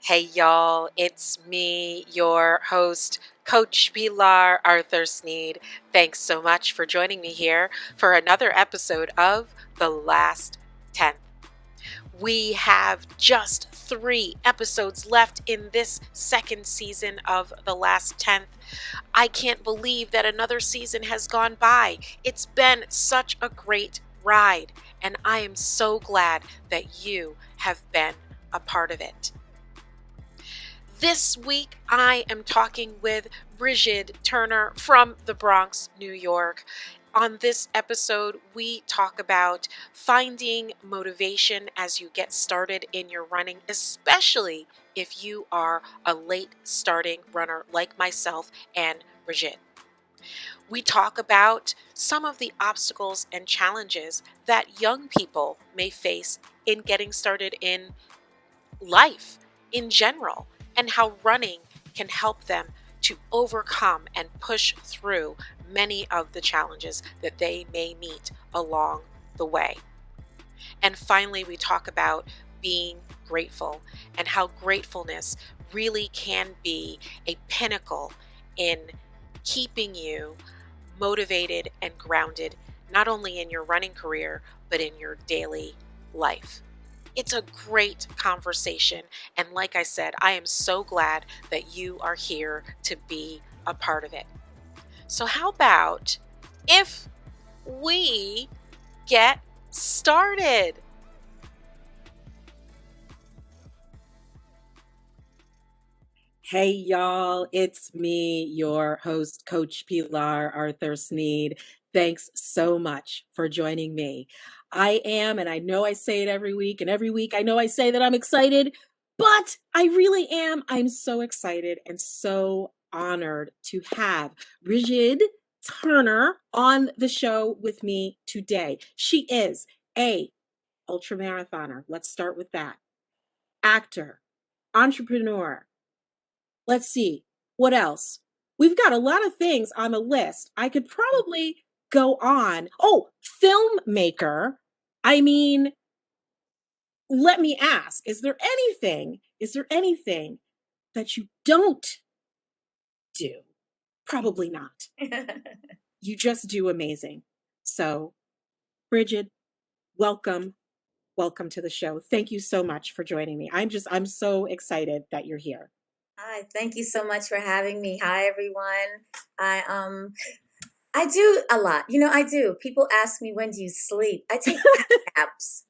Hey y'all, it's me, your host, Coach Pilar Arthur Sneed. Thanks so much for joining me here for another episode of The Last 10th. We have just 3 episodes left in this second season of The Last 10th. I can't believe that another season has gone by. It's been such a great ride, and I am so glad that you have been a part of it. This week, I am talking with Brigid Turner from the Bronx, New York. On this episode, we talk about finding motivation as you get started in your running, especially if you are a late starting runner like myself and Brigid. We talk about some of the obstacles and challenges that young people may face in getting started in life in general, and how running can help them to overcome and push through many of the challenges that they may meet along the way. And finally, we talk about being grateful and how gratefulness really can be a pinnacle in keeping you motivated and grounded, not only in your running career, but in your daily life. It's a great conversation. And like I said, I am so glad that you are here to be a part of it. So, how about if we get started? Hey, y'all, it's me, your host, Coach Pilar Arthur Sneed. Thanks so much for joining me. I am, and I know I say it every week, and every week I know I say that I'm excited, but I really am. I'm so excited and so honored to have Brigid Turner on the show with me today. She is a ultramarathoner. Let's start with that. Actor, entrepreneur. Let's see. What else? We've got a lot of things on the list. I could probably go on. Oh, filmmaker. I mean, let me ask, is there anything that you don't do? Probably not. You just do amazing. So, Brigid, welcome. Welcome to the show. Thank you so much for joining me. I'm so excited that you're here. Hi, thank you so much for having me. Hi, everyone. I do a lot. I do. People ask me, when do you sleep? I take cat naps,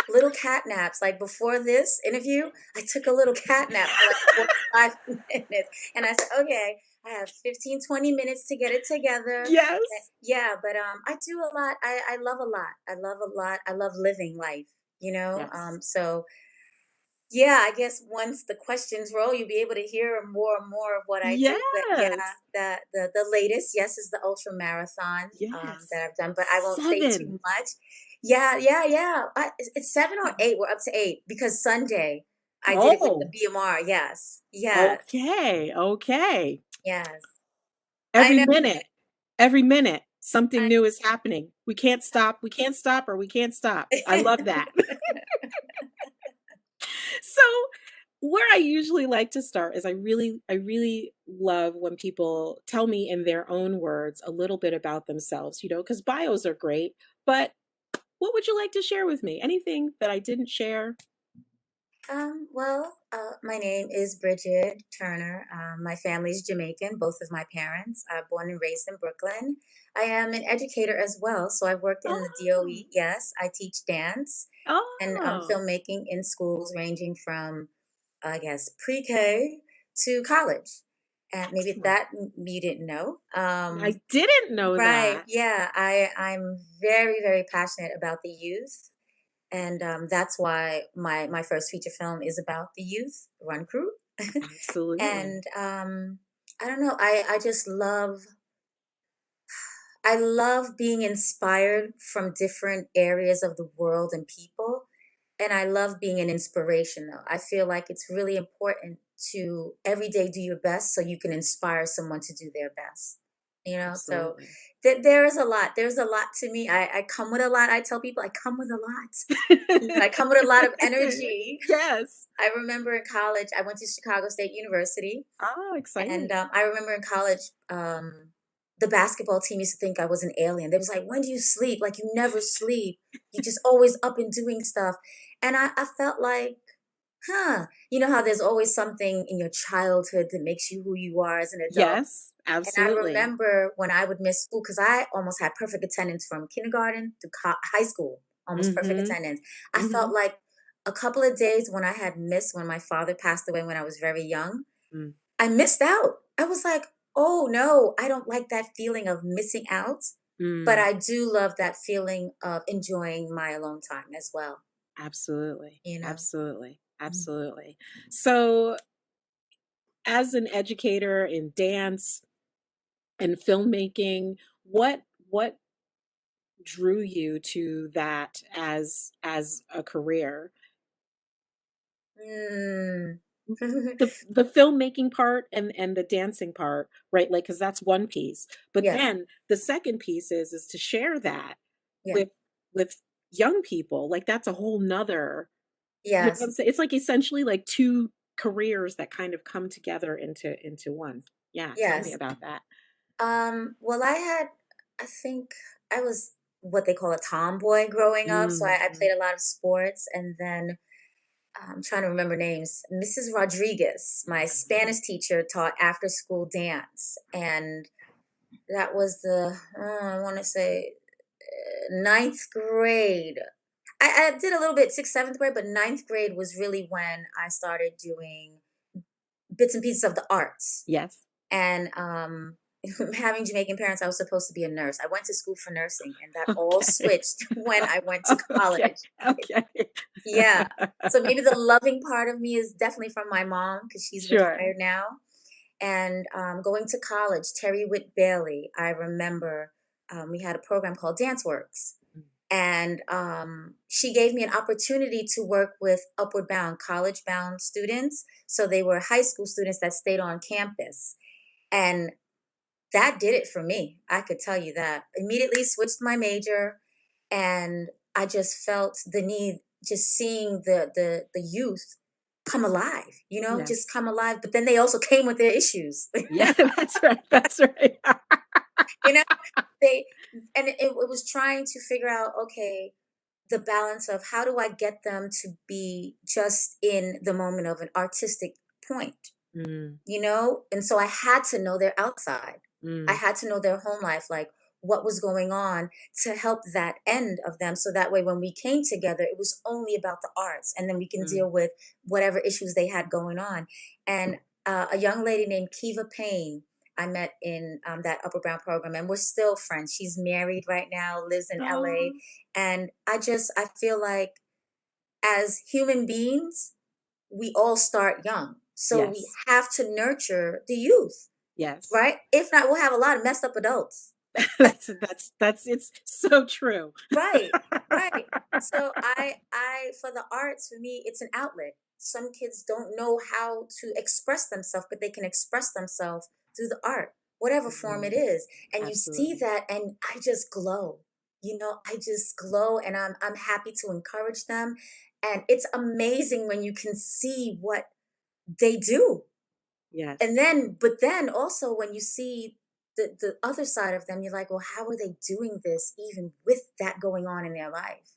little cat naps. Like before this interview, I took a little cat nap for like 45 minutes. And I said, okay, I have 15, 20 minutes to get it together. Yes. Yeah, but I do a lot. I love a lot. I love a lot. I love living life, you know? Yes. So yeah, I guess once the questions roll, you'll be able to hear more and more of what I do. But yeah, Yes. the latest, yes, is the ultra marathon Yes. that I've done. But I won't say too 7. much. Yeah, yeah, yeah. It's 7 or 8. We're up to 8 because Sunday I did it with the Oh, BMR. Yes, yes, okay. Okay. yes. I Every know. minute, every minute, something I, new is happening. We can't stop. We can't stop or we can't stop. I love that. So, where I usually like to start is I really love when people tell me in their own words a little bit about themselves, because bios are great, but what would you like to share with me? Anything that I didn't share? my name is Brigid Turner. My family's Jamaican, both of my parents are born and raised in Brooklyn. I am an educator as well, so I've worked in the Oh, DOE. Yes, I teach dance and oh, filmmaking in schools ranging from, I guess, pre-K to college. And maybe excellent. that you didn't know. I didn't know Right. that. Yeah, I'm very, very passionate about the youth, and that's why my first feature film is about the youth run crew. Absolutely. And I don't know, I just love being inspired from different areas of the world and people, and I love being an inspiration. Though I feel like it's really important to every day do your best so you can inspire someone to do their best. So Absolutely. there's a lot. There's a lot to me. I come with a lot. I tell people I come with a lot. I come with a lot of energy. Yes. I remember in college, I went to Chicago State University, Oh, and exciting. I remember in college, the basketball team used to think I was an alien. They was like, "When do you sleep? Like you never sleep. You just always up and doing stuff." And I felt like, huh, you know how there's always something in your childhood that makes you who you are as an adult. Yes, And I absolutely. remember when I would miss school because I almost had perfect attendance from kindergarten to high school, almost perfect Mhm. attendance. I felt Mhm. like a couple of days when I had missed when my father passed away when I was very young, Mm. I missed out. I was like, oh no, I don't like that feeling of missing out. But Mm. I do love that feeling of enjoying my alone time as well, Absolutely. you know? Absolutely. Mm. Absolutely. So, as an educator in dance and filmmaking, what drew you to that as a career? Mm. The filmmaking part and the dancing part, right? Like, because that's one piece. But Yeah, then the second piece is to share that yeah, with with young people. Like that's a whole nother, you know what yes, I'm saying? It's like essentially like two careers that kind of come together into one. Yeah, tell me yes. about that. Well, I think I was what they call a tomboy growing up. So I Mhm. played a lot of sports. And then I'm trying to remember names. Mrs. Rodriguez, my Spanish teacher, taught after school dance. And that was I want to say ninth grade. I did a little bit sixth, seventh grade, but ninth grade was really when I started doing bits and pieces of the arts. Yes. And having Jamaican parents, I was supposed to be a nurse. I went to school for nursing, and that all Okay. switched when I went to Okay. college. Okay. Yeah. So maybe the loving part of me is definitely from my mom because she's Sure. retired now. And going to college, Terry Whit Bailey, I remember we had a program called Dance Works. And she gave me an opportunity to work with Upward Bound, college bound students. So they were high school students that stayed on campus. And that did it for me. I could tell you that. Immediately switched my major, and I just felt the need, just seeing the youth come alive, just Yes. come alive. But then they also came with their issues. Yeah, that's right. That's right. you know, they and it was trying to figure out, okay, the balance of how do I get them to be just in the moment of an artistic point, Mm, And so I had to know their outside. I mm, had to know their home life, like what was going on to help that end of them. So that way, when we came together, it was only about the arts, and then we can mm. deal with whatever issues they had going on. And a young lady named Kiva Payne, I met in that Upper Brown program, and we're still friends. She's married right now, lives in LA. Oh, And I feel like as human beings, we all start young. So we yes. have to nurture the youth, Yes. right? If not, we'll have a lot of messed up adults. That's it's so true. Right, right. So I for the arts, for me, it's an outlet. Some kids don't know how to express themselves, but they can express themselves through the art, whatever form it Mhm. is. And you see Absolutely. that, and I just glow. I just glow, and I'm happy to encourage them. And it's amazing when you can see what they do. And Yes. then also when you see the other side of them, you're like, well, how are they doing this even with that going on in their life?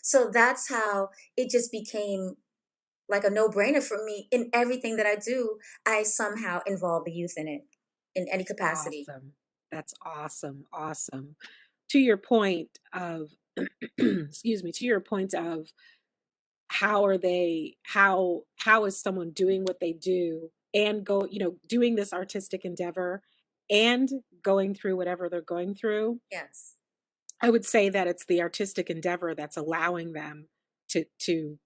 So that's how it just became like a no-brainer for me. In everything that I do, I somehow involve the youth in it in any That's capacity. awesome. That's awesome. Awesome. To your point of excuse me, to your point of how is someone doing what they do and doing this artistic endeavor and going through whatever they're going through. Yes. I would say that it's the artistic endeavor that's allowing them to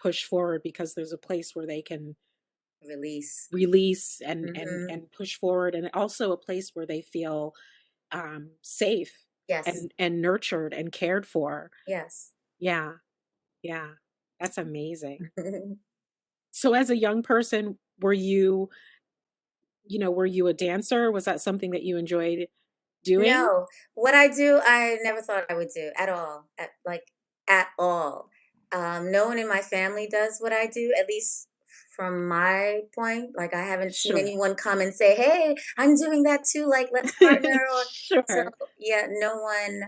push forward because there's a place where they can Release. release and and Hmm. and push forward, and also a place where they feel safe Yes. and nurtured and cared for. Yes. Yeah, yeah, that's amazing. So as a young person, were you a dancer? Was that something that you enjoyed? doing? No, what I do, I never thought I would do at all, at all. No one in my family does what I do, at least from my point. Like, I haven't seen Sure. anyone come and say, "Hey, I'm doing that too, like, let's partner," or so, Sure. yeah, no one.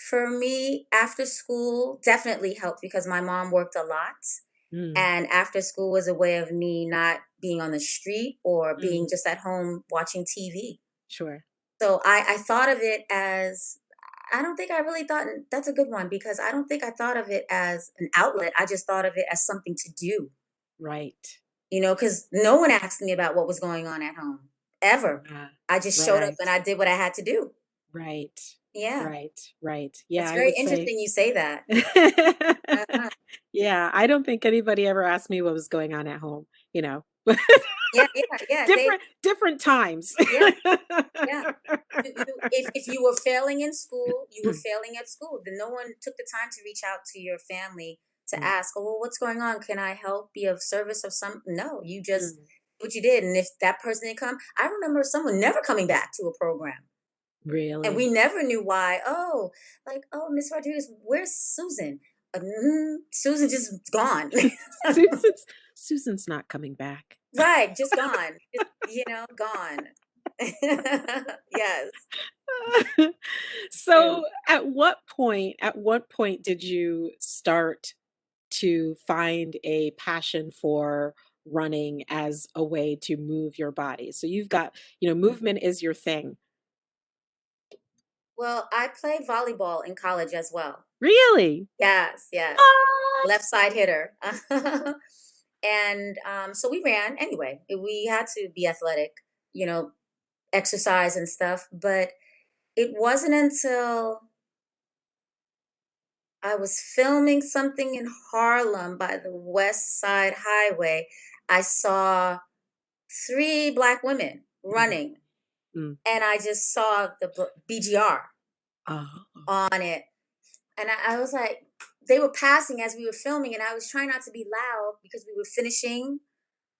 For me, after school definitely helped because my mom worked a lot, Mm, and after school was a way of me not being on the street or being mm, just at home watching TV. sure. So I thought of it as, I don't think I really thought, that's a good one because I don't think I thought of it as an outlet. I just thought of it as something to do, Right. because no one asked me about what was going on at home ever. Yeah. I just showed up and Right. I did what I had to do. Right. Yeah. Right. Right. Yeah, It's I very would say interesting you say that. Uh-huh. yeah, I don't think anybody ever asked me what was going on at home, you know. Yeah, yeah, yeah. Different times. Yeah, yeah. If you were failing in school, you were failing at school. Then no one took the time to reach out to your family to Mm, ask, "Oh, well, what's going on? Can I help? Be of service of some?" No, you just mm. what you did. And if that person didn't come, I remember someone never coming back to a program, and we Really? never knew why. Oh, like, oh, Miss Rodriguez, where's Susan? Susan just gone. Susan's Susan's not coming back. Right, just gone. Just, gone. Yes. True. So, at what point did you start to find a passion for running as a way to move your body? So you've got, movement is your thing. Well, I played volleyball in college as well. Really? Yes, yes. What? Left side hitter. And so we ran anyway. We had to be athletic, you know, exercise and stuff. But it wasn't until I was filming something in Harlem by the West Side Highway, I saw three Black women Mhm, running, mm. and I just saw the BGR Oh. on it. And I was like, they were passing as we were filming, and I was trying not to be loud because we were finishing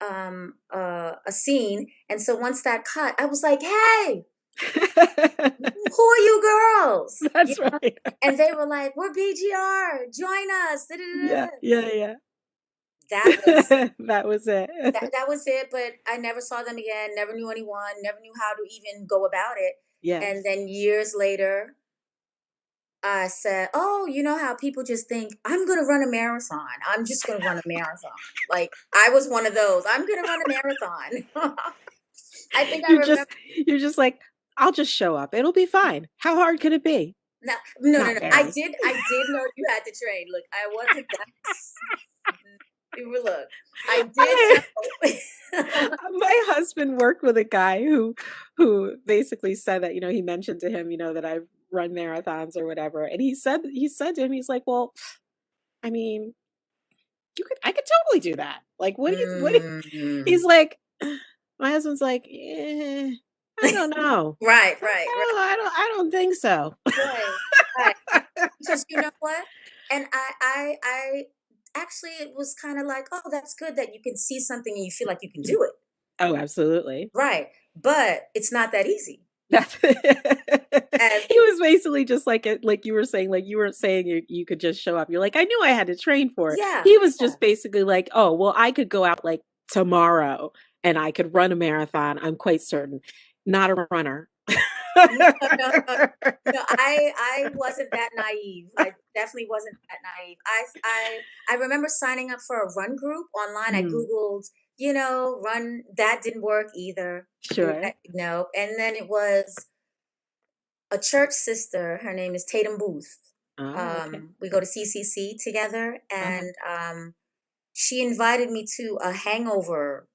a scene. And so once that cut, I was like, "Hey, who are you girls?" That's right. And they were like, "We're BGR. Join us." Da, da, da, Yeah, da. yeah, yeah. That was That was it. that was it. But I never saw them again. Never knew anyone. Never knew how to even go about it. And Yes. then years later, I said, "Oh, you know how people just think I'm going to run a marathon. I'm just going to run a marathon." Like, I was one of those. I'm going to run a marathon. I think I You're remember. just you're just like, "I'll just show up. It'll be fine. How hard could it be?" No, no, no, Not no. very. I did know you had to train. Look, I wasn't that. Look, I did I know. my husband worked with a guy who basically said that, he mentioned to him, that I've run marathons or whatever. And he said to him, he's like, "Well, I mean, I could totally do that. Like, he's Mm. like, my husband's like, I don't know. Right, right, right, I don't think so." right, right. Because you know what? And I actually, it was kind of like, oh, that's good that you can see something and you feel like you can do it. Oh, absolutely. Right. But it's not that easy. That's And he was basically just like it, like you were saying, like you weren't saying you could just show up. You're like, I knew I had to train for it. yeah, He was yeah. just basically like, oh, well, I could go out like tomorrow and I could run a marathon. I'm quite certain. Not a runner. No, no, no, no. I wasn't that naive. I definitely wasn't that naive. I remember signing up for a run group online. I Mm, googled, run. That didn't work either. sure. No. And then it was a church sister. Her name is Tatum Booth. Oh, okay. We go to CCC together, Uh-huh. and she invited me to a hangover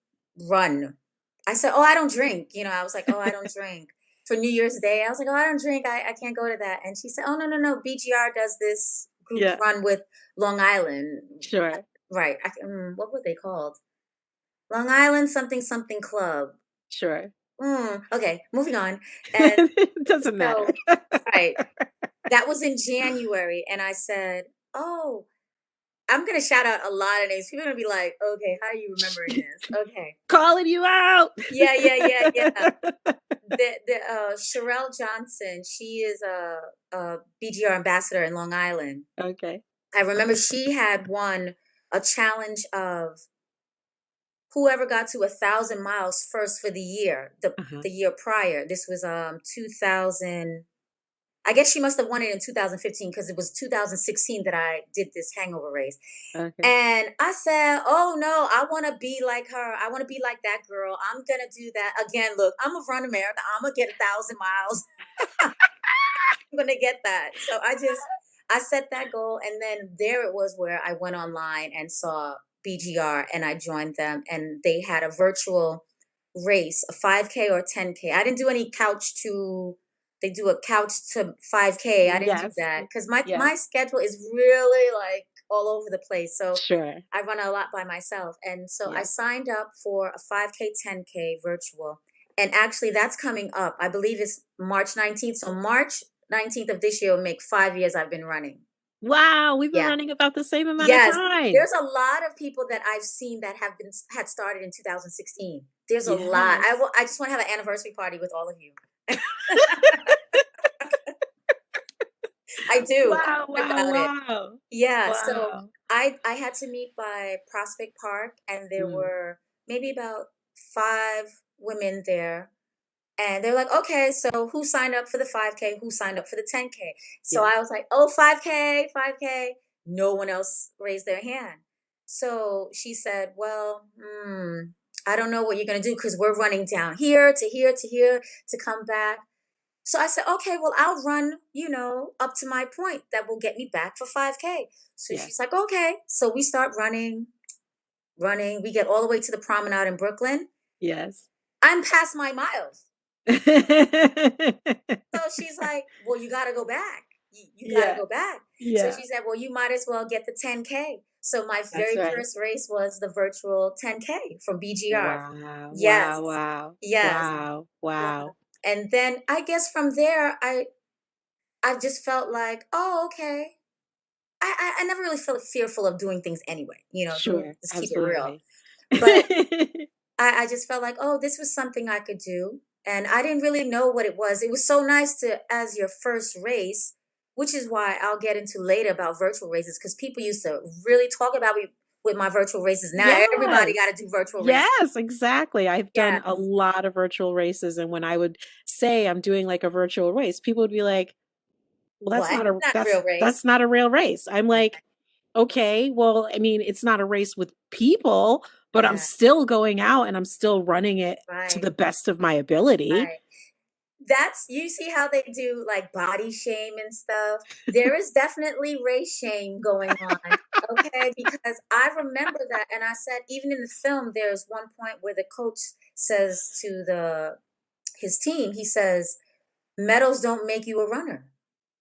run. I said, "Oh, I don't drink." I was like, "Oh, I don't drink." For New Year's Day, I was like, "Oh, I don't drink. I can't go to that." And she said, "Oh, no, no, no. BGR does this group Yeah, run with Long Island." sure. Right. What were they called? Long Island something something club. Sure. Okay, moving on. And It doesn't matter. so, right. That was in January. And I said, "Oh, I'm going to shout out a lot of names. People are going to be like, okay, how are you remembering this?" Okay. Calling you out. Yeah, yeah, yeah, yeah. Sherelle Johnson, she is a BGR ambassador in Long Island. Okay. I remember she had won a challenge of whoever got to 1,000 miles first for the year, Uh-huh. the year prior. This was 2000. I guess she must have won it in 2015 because it was 2016 that I did this hangover race. Okay. And I said, "Oh no, I want to be like her. I want to be like that girl. I'm gonna do that again. Look, I'm gonna run a marathon. I'm gonna get 1,000 miles. I'm gonna get that." So I set that goal, and then there it was where I went online and saw BGR, and I joined them, and they had a virtual race, a 5K or 10K. I didn't do any couch to. They do a couch to 5K. I didn't do Yes. that because my Yes. schedule is really like all over the place. So Sure. I run a lot by myself. And so I Yes. signed up for a 5K, 10K virtual. And actually, that's coming up. I believe it's March 19th. So, March 19th of this year will make 5 years I've been running. Wow, we've been Yeah. running about the same amount of Yes. time. There's a lot of people that I've seen that had started in 2016. There's a lot. Yes. I just want to have an anniversary party with all of you. I do. I'm Wow, thinking wow, about it. wow. Yeah, so Wow. I had to meet by Prospect Park, and there Mm, were maybe about 5 women there. And they're like, "Okay, so who signed up for the 5K? Who signed up for the 10K?" So I yes. was like, "Oh, 5K, 5K." No one else raised their hand. So she said, "Well, I don't know what you're gonna do because we're running down here to here to here to come back." So I said, "Okay, well, I'll run, up to my point that will get me back for 5K." So she's Yes. like, "Okay." So we start running, running. We get all the way to the promenade in Brooklyn. Yes. I'm past my miles. So she's like, "Well, you got to go back. You got to Yeah. go back." So Yeah. she said, "Well, you might as well get the 10K." So my That's very right. first race was the virtual 10K from BGR. Wow. Yes. Wow, wow. Yes. Wow. Yeah. Wow. And then I guess from there, I just felt like, "Oh, okay." I never really felt fearful of doing things anyway, Sure. just keep it real. Absolutely. But I just felt like, oh, this was something I could do. And I didn't really know what it was. It was so nice to, as your first race, which is why I'll get into later about virtual races, because people used to really talk about me with my virtual races. Now everybody got Yes. to do virtual races. Yes, exactly. I've done Yeah. a lot of virtual races, and when I would say I'm doing like a virtual race, people would be like, "Well, that's What? not a Not a real race. that's not a real race." I'm like, "Okay, well, I mean, it's not a race with people, but I'm Yeah. still going out and I'm still running it to Right. the best of my ability." Right. That's you see how they do like body shame and stuff. There is definitely race shame going on. Okay, because I remember that, and I said even in the film, there's one point where the coach says to the his team, he says, "Medals don't make you a runner."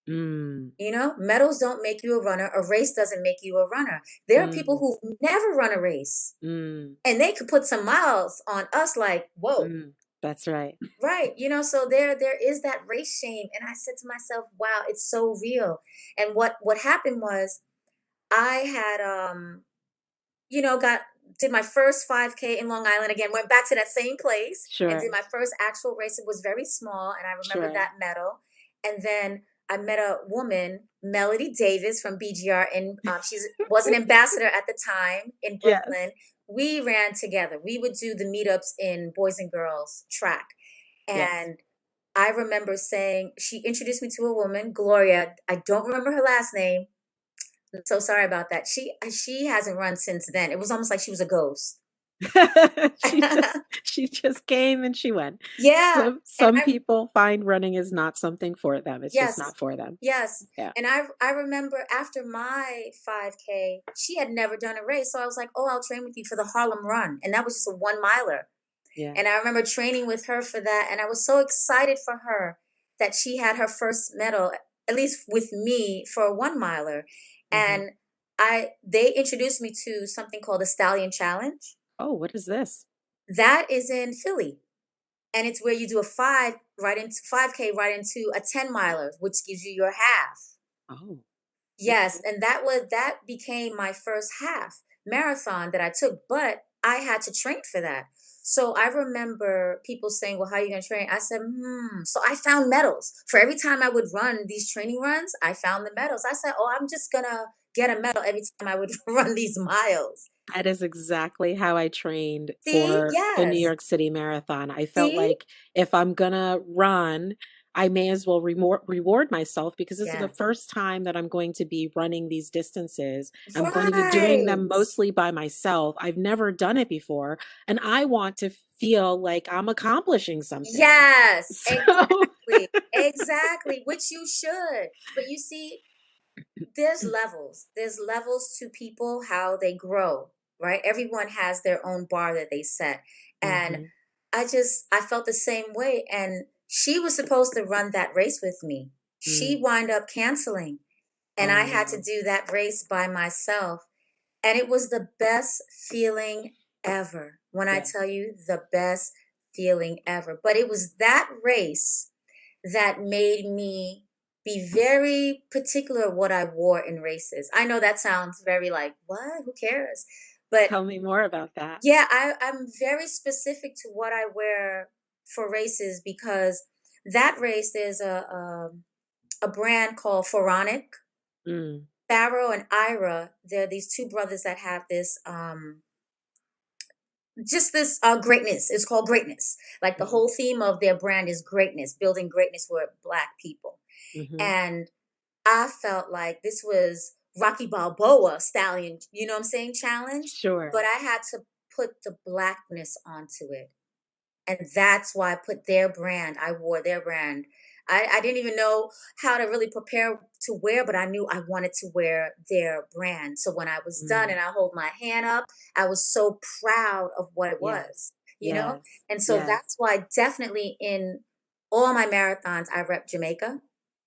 Mm, Medals don't make you a runner. A race doesn't make you a runner. There are people mm, who never run a race, mm, and they could put some miles on us. Like, whoa, mm. That's right. right, so there is that race shame, and I said to myself, wow, it's so real. And what happened was I had got did my first 5K in Long Island again, went back to that same place and did Sure. my first actual race. It was very small, and I remember Sure. that medal. And then I met a woman, Melody Davis from BGR, and she was an ambassador at the time in Yes. Brooklyn. We ran together. We would do the meetups in Boys and Girls track. Yes. And I remember saying, she introduced me to a woman, Gloria. I don't remember her last name. I'm so sorry about that. She hasn't run since then. It was almost like she was a ghost. She just came and she went. Yeah. And Some people find running is not something for them. It's just yes, not for them. yes. Yeah. And I remember after my 5K, she had never done a race. So I was like, "Oh, I'll train with you for the Harlem Run." And that was just a 1 miler. Yeah. And I remember training with her for that. And I was so excited for her that she had her first medal, at least with me, for a 1 miler. Hmm. And they introduced me to something called the Stallion Challenge. Oh, what is this? That is in Philly. And it's where you do a 5K right into a 10 miler, which gives you your half. Oh, Yes, okay. and that became my first half marathon that I took, but I had to train for that. So I remember people saying, "Well, how are you gonna train?" I said, "Hmm." So I found medals. For every time I would run these training runs, I found the medals. I said, "Oh, I'm just gonna get a medal every time I would run these miles." That is exactly how I trained See? for the New Yes. York City Marathon. I felt See? like if I'm gonna run, I may as well reward myself because this is the Yes. first time that I'm going to be running these distances. I'm going to be doing Right. them mostly by myself. I've never done it before, and I want to feel like I'm accomplishing something. Yes, So, exactly. Exactly, which you should. But you see, there's levels. There's levels to people how they grow, right? Everyone has their own bar that they set. And Mhm. I felt the same way. And she was supposed to run that race with me. She Mm. wound up canceling, and Oh I had to no. do that race by myself. And it was the best feeling ever. When I tell Yes. you, the best feeling ever. But it was that race that made me be very particular what I wore in races. I know that sounds very like, what? Who cares? But Tell me more about that. yeah, I'm very specific to what I wear for races because that race, there's a brand called Pharaonic. Mm. Pharaoh and Ira, they're these two brothers that have this just this greatness. It's called greatness. Like the Mm. whole theme of their brand is greatness, building greatness for black people. Mhm. And I felt like this was Rocky Balboa stallion, you know what I'm saying, challenge. But Sure. I had to put the blackness onto it. And that's why I put their brand. I wore their brand. I didn't even know how to really prepare to wear, but I knew I wanted to wear their brand. So when I was done Mm. and I hold my hand up, I was so proud of what it Yes. was, you know? Yes. And so Yes. that's why definitely in all my marathons, I rep Jamaica.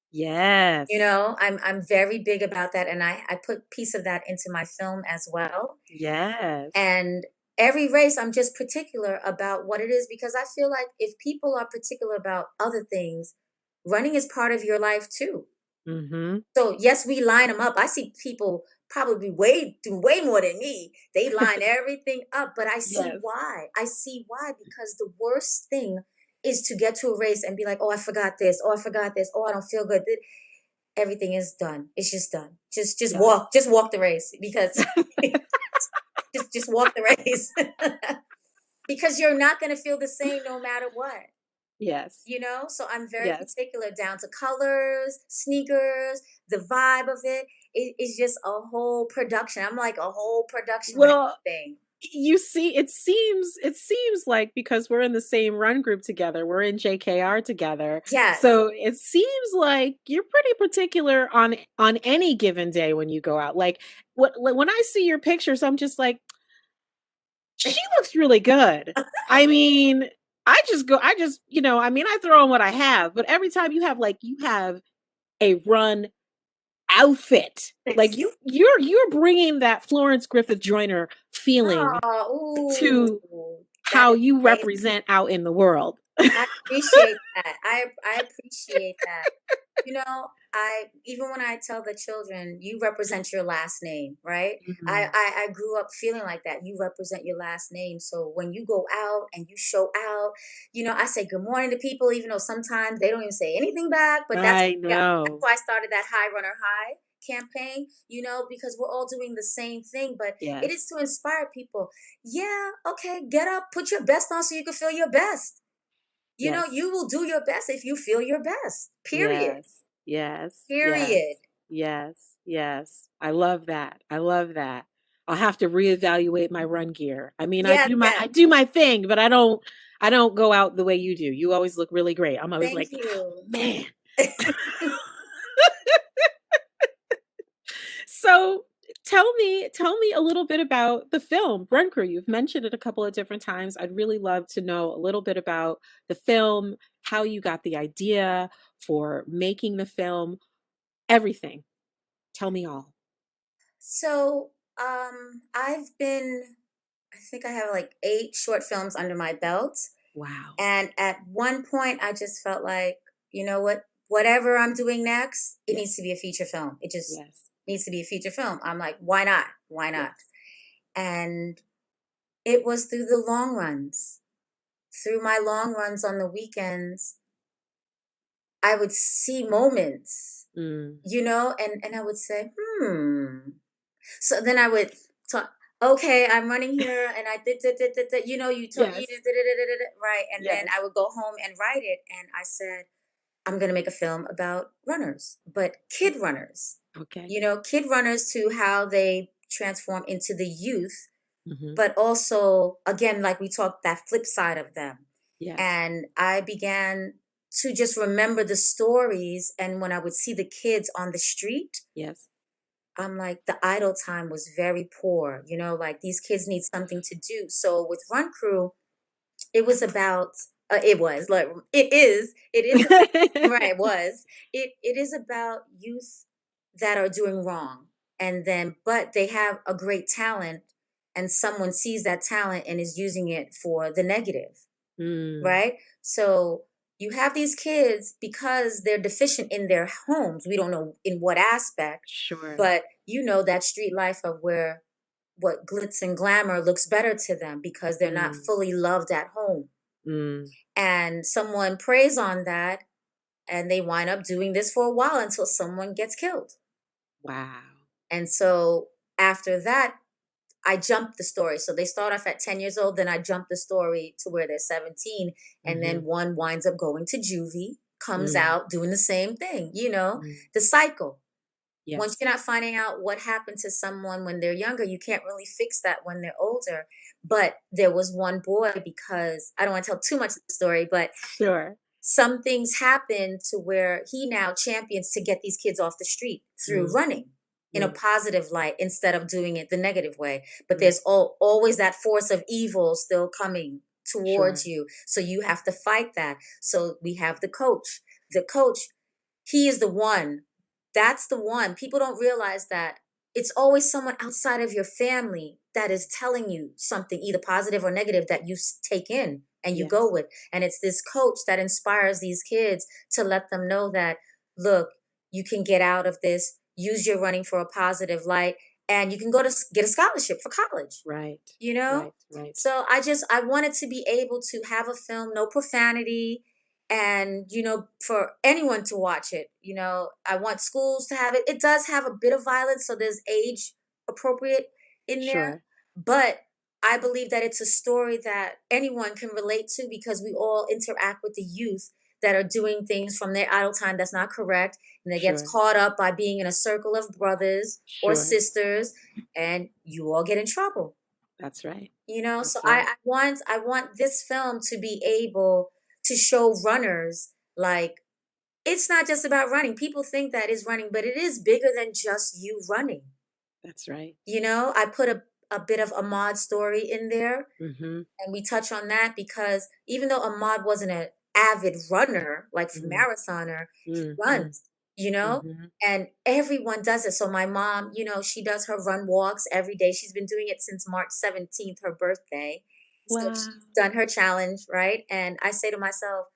You Yes. know, I'm very big about that, and I put piece of that into my film as well. Yes. And every race, I'm just particular about what it is because I feel like if people are particular about other things, running is part of your life too. Mhm. So yes, we line them up. I see people probably do way more than me. They line everything up, but I see Yes. why. I see why because the worst thing is to get to a race and be like, "Oh, I forgot this. Oh, I forgot this. Oh, I don't feel good." Everything is done. It's just done. Yes. Just walk the race because just walk the race. Because you're not going to feel the same no matter what. Yes. You know, so I'm very Yes. particular down to colors, sneakers, the vibe of it. It's just a whole production. I'm like a whole production with Well, everything. you see, it seems like because we're in the same run group together, we're in JKR together. Yes. So it seems like you're pretty particular on any given day when you go out. Like when I see your pictures, I'm just like, she looks really good. I mean, I mean, I throw in what I have, but every time you have a run outfit. Like you're bringing that Florence Griffith Joyner feeling Oh, to ooh, that how is you amazing. represent out in the world. I appreciate that. I appreciate that. You know, I even when I tell the children, you represent your last name, right? Mhm. I grew up feeling like that. You represent your last name. So when you go out and you show out, you know, I say good morning to people, even though sometimes they don't even say anything back. But I that's know. why I started that High Runner High campaign, you know, because we're all doing the same thing, but it is Yes. to inspire people. Yeah, okay, get up, put your best on so you can feel your best. You know, Yes. you will do your best if you feel your best. Period. Yes. Yes. Period. Yes. Yes. Yes. I love that. I love that. I'll have to reevaluate my run gear. I mean, Yes, I yes. do my thing, but I don't go out the way you do. You always look really great. I'm always Thank like, you. man. So tell me a little bit about the film Run Crew. You've mentioned it a couple of different times. I'd really love to know a little bit about the film, how you got the idea for making the film, everything. Tell me all. So, I think I have like 8 short films under my belt. Wow. And at one point, I just felt like, you know what? Whatever I'm doing next, it needs to Yes. be a feature film. It just Yes. needs to be a feature film. I'm like, why not? Why not? Yes. And it was through the long runs. through my long runs on the weekends, I would see moments, Mm. and I would say, So then I would talk, okay, I'm running here and I did, you talk, Yes. right. And then I Yes. would go home and write it. And I said, I'm going to make a film about runners, but kid runners, Okay. kid runners to how they transform into the youth, Hmm. but also, again, like we talked, that flip side of them. Yes. And I began to just remember the stories. And when I would see the kids on the street, Yes. I'm like, the idle time was very poor, like these kids need something to do. So with Run Crew, it was about, it was like, it is about, right, it was, it is about youth that are doing wrong. And then, but they have a great talent and someone sees that talent and is using it for the negative, Mm. right? So you have these kids because they're deficient in their homes. We don't know in what aspect, Sure. but that street life of where what glitz and glamour looks better to them because they're not Mm. fully loved at home. Mm. And someone preys on that and they wind up doing this for a while until someone gets killed. Wow. And so after that, I jumped the story. So they start off at 10 years old, then I jump the story to where they're 17. And Hmm. then one winds up going to juvie, comes Mm. out doing the same thing, Mm. the cycle. Once Yes. you're not finding out what happened to someone when they're younger, you can't really fix that when they're older. But there was one boy, because I don't want to tell too much of the story, but Sure. some things happen to where he now champions to get these kids off the street through Mm. running in a Mm. positive light instead of doing it the negative way. But Mm. there's always that force of evil still coming towards Sure. you. So you have to fight that. So we have the coach. The coach, he is the one. That's the one. People don't realize that it's always someone outside of your family that is telling you something, either positive or negative, that you take in and you go Yes. with. And it's this coach that inspires these kids to let them know that, look, you can get out of this, use your running for a positive light, and you can go to get a scholarship for college, Right. you know? Right. Right. So I wanted to be able to have a film, no profanity, and for anyone to watch it. I want schools to have it. It does have a bit of violence, so there's age appropriate in there, Sure. but I believe that it's a story that anyone can relate to because we all interact with the youth that are doing things from their idle time that's not correct, and they get Sure. caught up by being in a circle of brothers or Sure. sisters, and you all get in trouble. That's right. So That's I, right. I want I want this film to be able to show runners, like, it's not just about running. People think that is running, but it is bigger than just you running. That's right. I put a bit of Ahmad's story in there, Mm-hmm. and we touch on that because even though Ahmad wasn't an avid runner, like for Mm. marathoner, he Mm. Mm. runs, Mm-hmm. and everyone does it. So my mom, she does her run walks every day. She's been doing it since March 17th, her birthday. So Wow. she's done her challenge, right? And I say to myself,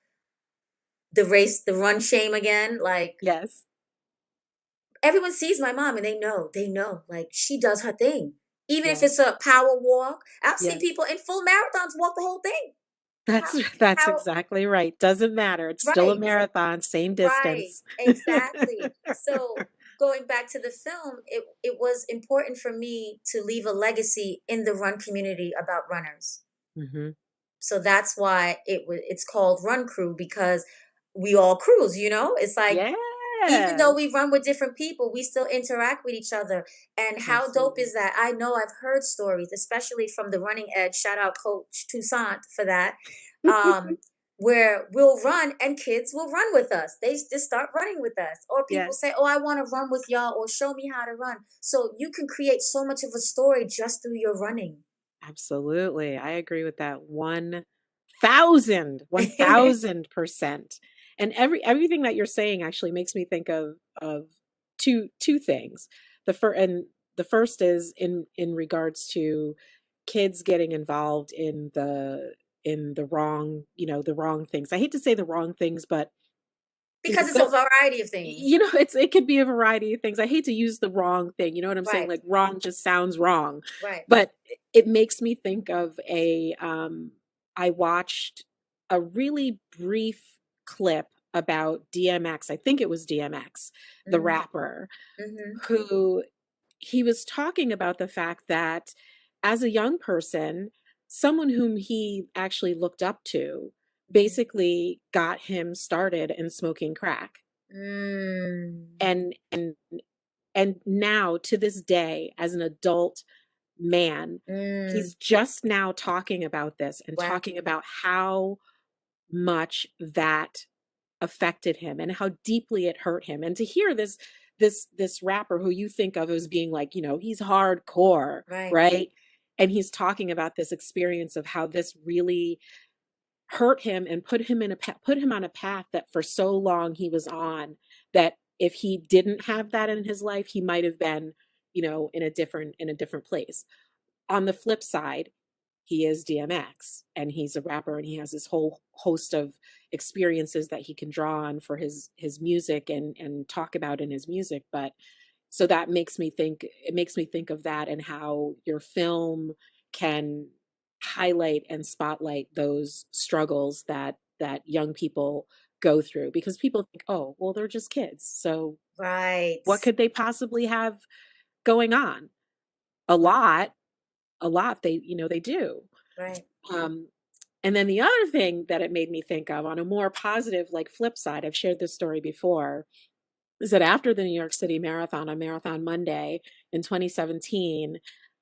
the race, the run shame again, like, Yes. everyone sees my mom and they know, like, she does her thing. Even if it's Yes. a power walk, I've seen Yes. people in full marathons walk the whole thing. That's How, that's how, exactly right. Doesn't matter. It's still a right, marathon, same right, distance. exactly. So going back to the film, it was important for me to leave a legacy in the run community about runners. Hmm. So that's why it's called Run Crew, because we all cruise, It's like, even though we Yes. run with different people, we still interact with each other. And how dope Absolutely. is that? I know I've heard stories, especially from the running edge. Shout out Coach Toussaint for that. Um, where we'll run and kids will run with us. They just start running with us. Or people say, Yes. oh, I want to run with y'all, or show me how to run. So you can create so much of a story just through your running. Absolutely. I agree with that 1000%. And everything that you're saying actually makes me think of two things. The first is in regards to kids getting involved in the wrong, the wrong things. I hate to say the wrong things, but Because it's a go variety of things. it could be a variety of things. I hate to use the wrong thing. You know what I'm saying? Right, Like wrong just sounds wrong. right. But it makes me think of a I watched a really brief clip about DMX. I think it was DMX, the Mm-hmm. rapper, Mm-hmm. who he was talking about the fact that as a young person, someone whom he actually looked up to basically got him started in smoking crack. Mm. And now to this day, as an adult man, Mm. he's just now talking about this and Wow. talking about how much that affected him and how deeply it hurt him. And to hear this rapper who you think of as being like, he's hardcore, Right. right? And he's talking about this experience of how this really hurt him and put him on a path that for so long he was on, that if he didn't have that in his life, he might have been, in a different place. On the flip side, he is DMX and he's a rapper and he has this whole host of experiences that he can draw on for his music and talk about in his music. But so that makes me think of that and how your film can highlight and spotlight those struggles that young people go through, because people think, oh, well, they're just kids, so Right. what could they possibly have going on? A Right. lot, a lot, they do. Right. um and then the other thing that it made me think of on a more positive, like, flip side, I've shared this story before, is that after the New York City Marathon, on Marathon Monday in 2017,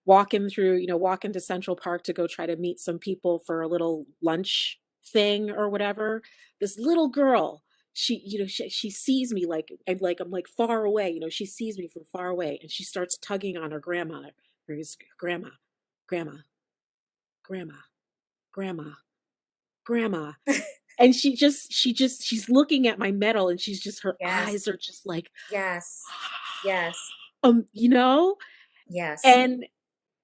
walk into Central Park to go try to meet some people for a little lunch thing or whatever. This little girl, she sees me, like, and like I'm like far away, she sees me from far away, and she starts tugging on her grandma, grandma, grandma, grandma, grandma, grandma. And she's looking at my medal, and her Yes. eyes are just like, Yes. Yes. you know, Yes. and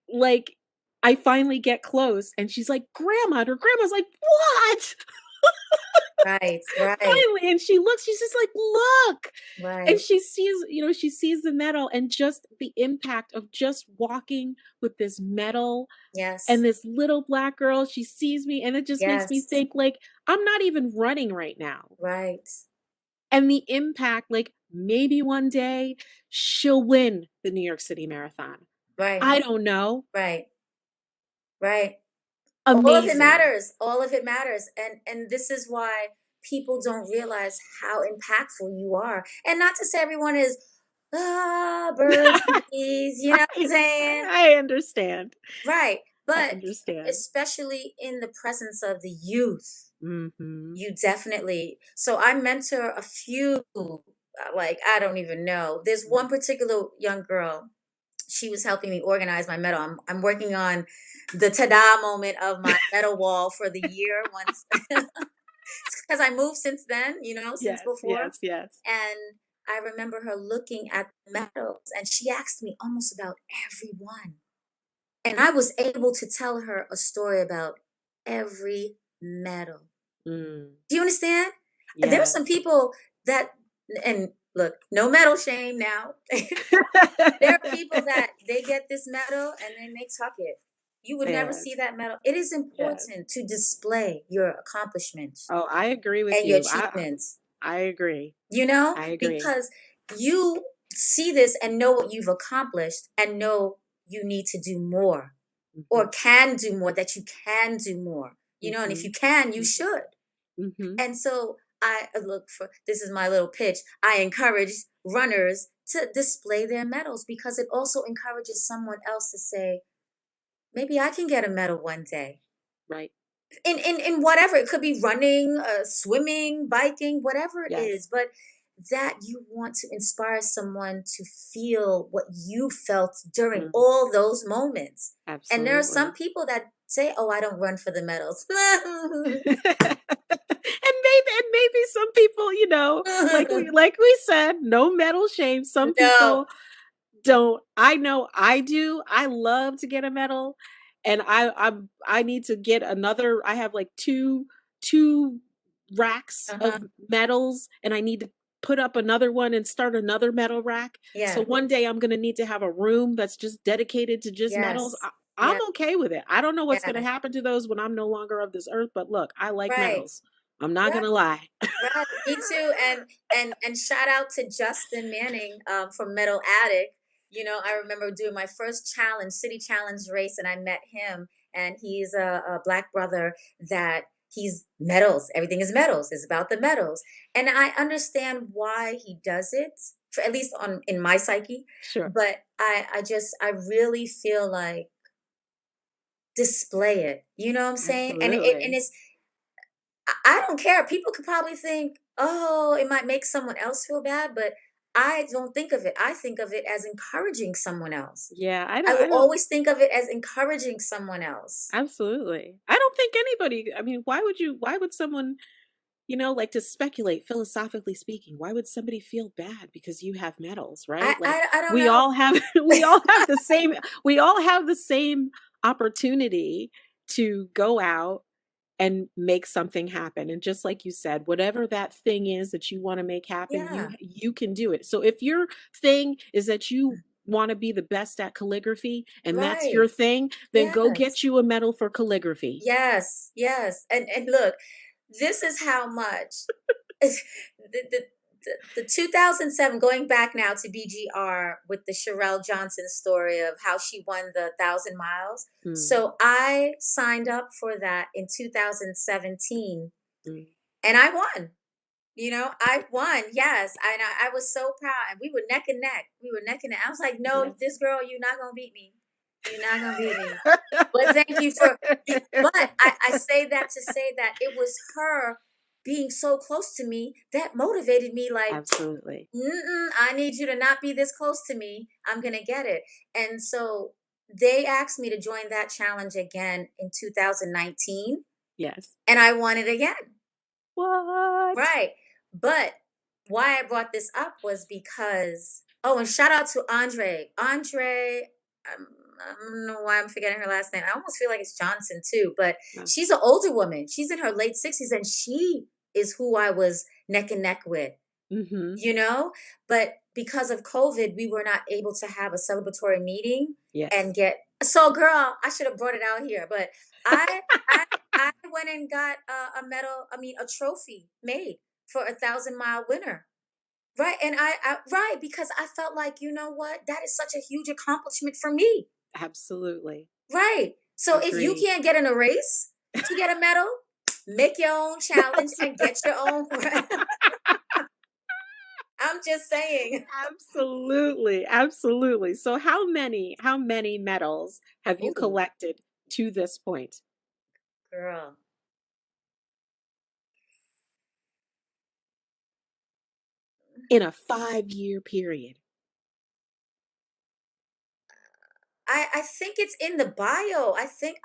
like I finally get close and she's like, grandma, and her grandma's like, what? Right. Right. Finally, and she's just like, look. And Right. she sees the medal, and just the impact of just walking with this medal, and Yes. this little black girl, she sees me, and it just makes me Yes. think, like, I'm not even running right now. Right. And the impact, like, maybe one day she'll win the New York City Marathon. Right. I don't know. Right. Right. All of it Amazing. matters. All of it matters. And this is why people don't realize how impactful you are. And not to say everyone is birds and bees, you know what I'm I saying? I understand. Right. I But understand. especially in the presence of the youth, Mhm. you definitely. So I mentor a few, like, I don't even know. There's one particular young girl. She was helping me organize my medal. I'm working on the ta-da moment of my medal wall for the year once, because I moved since then, since Yes, before. yes, yes. And I remember her looking at the medals and she asked me almost about every one. And I was able to tell her a story about every medal. Mm. Do you understand? There are some Yes. people that, and look, no medal shame now. There are people that they get this medal and then they tuck it. You would never see Yes, that medal. It is yes. important to display your accomplishments Oh, I agree with and your you. achievements, I agree. I agree. because you see this and know what you've accomplished and know you need to do more, or Mhm. can do more, that you can do more, and if you Mhm. can, you Mhm. should. Mhm. And so I look for, this is my little pitch. I encourage runners to display their medals, because it also encourages someone else to say, maybe I can get a medal one day. Right. In whatever, it could be running, swimming, biking, whatever it is, Yes. but that you want to inspire someone to feel what you felt during Mm. all those moments. And there are some Absolutely. people that say, oh, I don't run for the medals. And maybe some people, like we said, no metal shame. Some No. people don't. I know I do. I love to get a medal, and I need to get another. I have like two racks Uh-huh. of medals, and I need to put up another one and start another medal rack. So Yeah. one day I'm going to need to have a room that's just dedicated to just medals. Yes. I'm Yeah. okay with it. I don't know what's going to Yes. happen to those when I'm no longer of this earth, but look, I like Right. medals. I'm not Right. going to lie. Right, me too, and shout out to Justin Manning, from Metal Addict. You know, I remember doing my first challenge, city challenge race, and I met him, and he's a black brother that he's medals. Everything is medals. It's about the medals, and I understand why he does it, for at least on in my psyche. Sure. But I really feel like display it. You know what I'm saying? And Absolutely. it's I don't care. People could probably think, "Oh, it might make someone else feel bad," but I don't think of it. I think of it as encouraging someone else. Yeah, I I will don't always think of it as encouraging someone else. absolutely. I don't think anybody, I mean, why would someone, like to speculate philosophically speaking, why would somebody feel bad because you have medals, right? Like I don't we know. all have we all have the same opportunity to go out and make something happen. And just like you said, whatever that thing is that you want to make happen, Yeah, you can do it. So if your thing is that you want to be the best at calligraphy and that's your right. thing, then go Yes. get you a medal for calligraphy. Yes, yes. And look, this is how much the 2007, going back now to BGR with the Sherelle Johnson story of how she won the 1,000 miles. Mm, So I signed up for that in 2017 mm. and I won. You know, I won. Yes. I was so proud. And we were neck and neck. We were neck and neck. I was like, no, Yes. this girl, you're not gonna beat me. You're not gonna beat me. But thank you for but I say that to say that it was her being so close to me that motivated me like, Absolutely. "Mm-mm, I need you to not be this close to me. I'm gonna get it." And so they asked me to join that challenge again in 2019, Yes. and I won it again. What? Right. But why I brought this up was because, oh, and shout out to Andre. Andre, I don't know why I'm forgetting her last name. I almost feel like it's Johnson too, but No. she's an older woman. She's in her late 60s and she is who I was neck and neck with, Mm-hmm. you know? But because of COVID, we were not able to have a celebratory meeting Yes. and get so girl, I should have brought it out here, but I I I went and got a medal, I mean a trophy made for 1,000 mile winner. Right. And right, because I felt like, you know what? That is such a huge accomplishment for me. Absolutely. Right. So if you Agreed. can't get in a race to get a medal, make your own challenge That's and get your own. I'm just saying. absolutely. Absolutely. So how many medals have you Ooh, collected to this point girl. in a 5-year period? I think it's in the bio. I think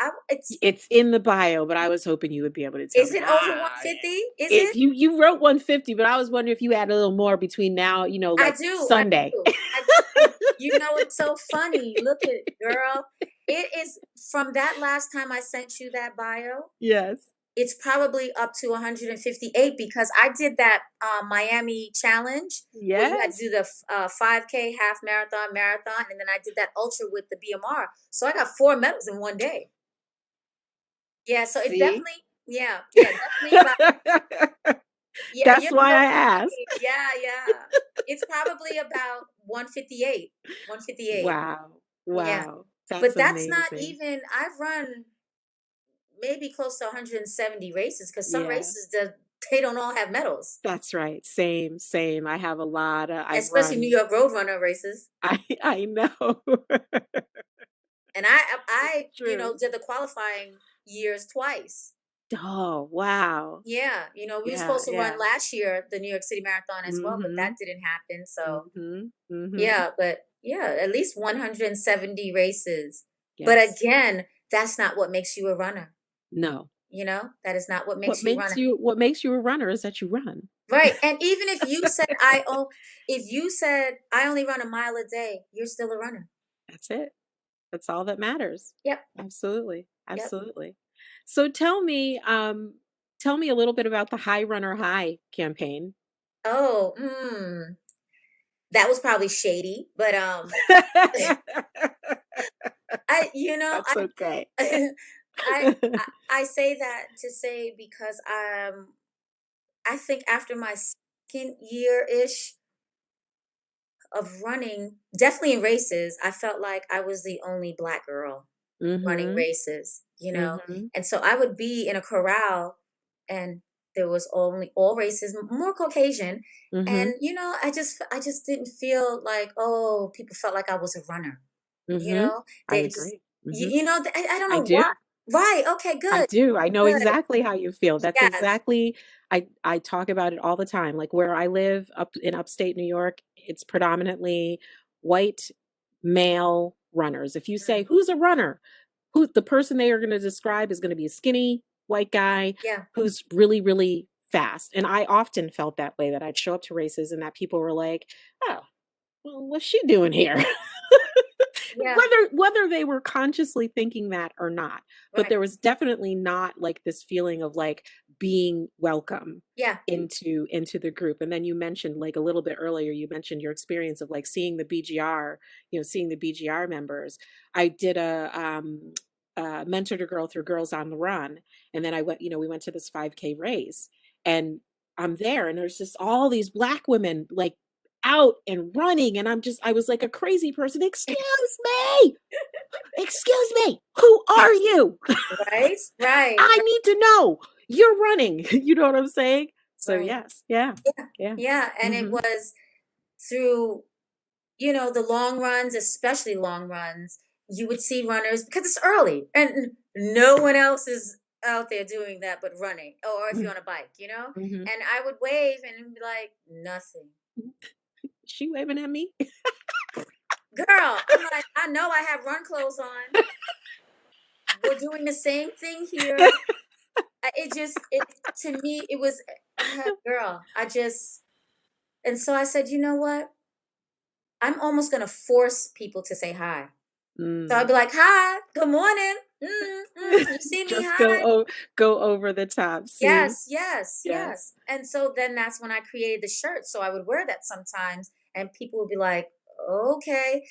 It's in the bio, but I was hoping you would be able to tell is me. it over 150? Is If it? you wrote 150, but I was wondering if you had a little more between now, I like do. I Sunday. do. I do. And you know it's so funny. Look at it, girl. It is from that last time I sent you that bio. Yes. It's probably up to 158 because I did that Miami challenge where you had to do Yes. the 5K, half marathon, marathon, and then I did that ultra with the BMR. So I got 4 medals in one day. Yeah, so it's See? definitely, yeah, yeah, definitely about, yeah, That's you're why so I asked. funny. Yeah, yeah. It's probably about 158, 158. Wow. Yeah. Wow. That's But that's not amazing. even, I've run maybe close to 170 races because some Yeah. races they don't all have medals, That's right. Same, same. I have a lot of I've especially New run. York Road Runner races. I know. And It's true. did the qualifying years twice. Oh, wow. Yeah, we were Yeah, supposed to run yeah. last year the New York City Marathon as well, but that Mhm. didn't happen. So Mhm. Mhm. yeah, but yeah, at least 170 races. But Yes. again, that's not what makes you a runner. No. That is not what makes you a runner. What makes you a runner is that you run. Right. And even if you said I only run a mile a day, you're still a runner. That's it. That's all that matters. Yep. Absolutely. Yep. Absolutely. So tell me a little bit about the High Runner High campaign. Oh, that was probably shady, but you know, That's okay. I, I say that to say because I think after my second year ish of running, definitely in races, I felt like I was the only black girl running Mhm. races, you know? Mhm. And so I would be in a corral and there was only all races, more Caucasian. Mhm. And I just didn't feel like, oh, people felt like I was a runner. You Mhm. know, I they just, agree. Mhm. I don't I know why. do. Right. Okay, I good. do. I know Good. exactly how you feel. That's Yes. exactly I talk about it all the time. Like where I live up in upstate New York, it's predominantly white male runners. If you say, Mm, "Who's a runner?" Who the person they are going to describe is going to be a skinny white guy yeah. who's really really fast. And I often felt that way that I'd show up to races and that people were like, "Oh, well, what's she doing here?" Yeah. Whether they were consciously thinking that or not, but Right. there was definitely not like this feeling of like being welcome Yeah. into the group. And then you mentioned like a little bit earlier, you mentioned your experience of like seeing the BGR, seeing the BGR members. I did a mentor to girl through Girls on the Run, and then I went, we went to this 5K race, and I'm there, and there's just all these black women like out and running, and I was like a crazy person. Excuse me, who are you? Right. Right. I need to know, you're running. You know what I'm saying? So Right. yes, yeah, Yeah. yeah. Yeah. And it Mm-hmm. was through, the long runs, especially long runs, you would see runners because it's early and no one else is out there doing that but running. Or if you're on a bike, Mm-hmm. and I would wave and be like, nothing. She waving at me. Girl, I'm like, I know I have run clothes on. We're doing the same thing here. To me, it was, girl, and so I said, you know what? I'm almost going to force people to say hi. So I'd Mm. be like, "Hi, good morning. You see me? Just Hi." go over the top. See, Yes, yes, yes. yes. And so then that's when I created the shirt. So I would wear that sometimes, and people would be like, "Okay."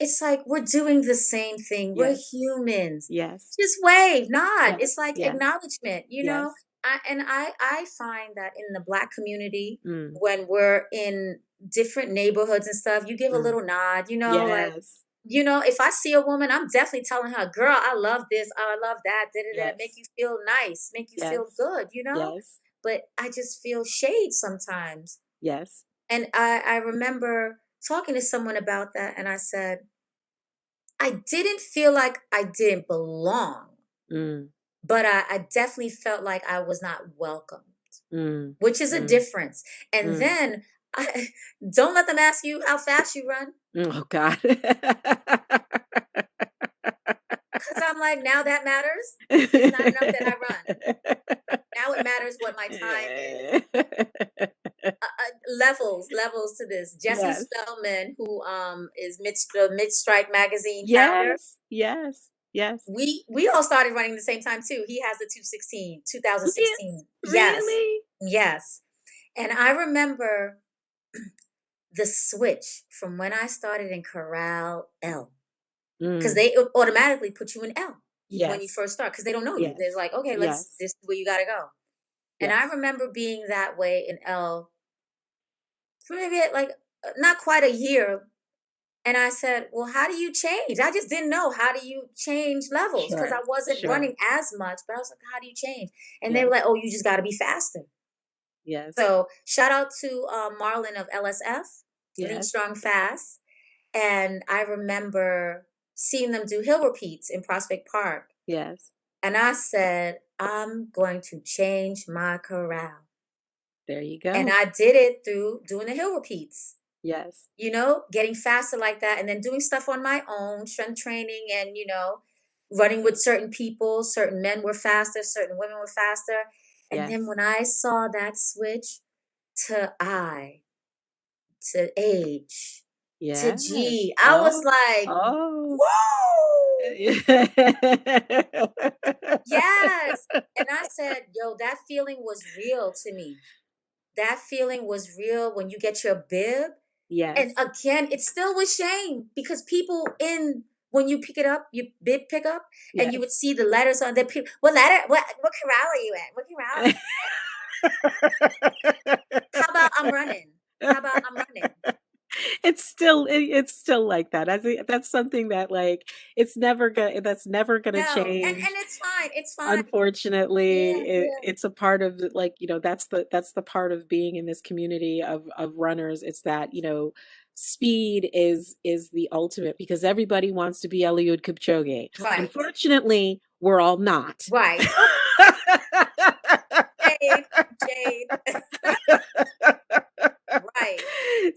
It's like we're doing the same thing. We're Yes. humans. Yes. Just wave, nod. It's Yes. like Yes. acknowledgement, Yes. I find that in the black community, Mm. when we're in different neighborhoods and stuff, you give a Mm. little nod, like, Yes. if I see a woman, I'm definitely telling her, girl, I love this, I love that, da, da, da, make Yes. you feel nice, make you feel Yes. good. Yes. But I just feel shade sometimes. Yes. And I remember talking to someone about that, and I said, I didn't feel like I didn't belong, Mm. but I definitely felt like I was not welcomed, Mm. which is a Mm. difference. And Mm. then I don't let them ask you how fast you run. Oh God. Because I'm like, now that matters. It's not enough that I run. Now it matters what my time is. Levels to this. Jesse Yes. Spellman, who is the Mid Strike magazine founder, Yes. Yes. Yes. we all started running the same time too. He has the 216, Re- 2016. Yes. Really? Yes. And I remember the switch from when I started in Corral L, because Mm. they automatically put you in L when you Yes. first start, because they don't know you. They're Yes. like, okay, Yes. this is where you got to go. And I Yes. remember being that way in L for maybe like not quite a year. And I said, well, how do you change? I just didn't know, how do you change levels? Because I Sure. wasn't Sure. running as much, but I was like, how do you change? And they were like, Yes. oh, you just got to be faster. Yes. So shout out to Marlon of LSF, Lean Yes. Strong Fast. And I remember seeing them do hill repeats in Prospect Park. Yes. And I said, I'm going to change my corral. There you And go. I did it through doing the hill repeats, Yes. getting faster like that, and then doing stuff on my own, strength training, and, running with certain people. Certain men were faster, certain women were faster. And then Yes. when I saw that switch to I, to H, to Yes. G, I was Oh. like, Oh. whoa, yes. And I said, yo, that feeling was real to me. That feeling was real when you get your bib. And Yes. again, it's still with shame because people in when you pick it up, you bid pick up, and you would Yes. see the letters on the what letter, what corral are you at? What corral? How about I'm running? How about I'm running? It's still like that. I think that's something that like that's never gonna No, and change. it's fine. It's fine. Unfortunately, Yeah, yeah. it's a part of like, that's the part of being in this community of runners. It's that, speed is the ultimate because everybody wants to be Eliud Kipchoge. Right, Unfortunately, we're all not. right. Oh, Jade, Jade. Right.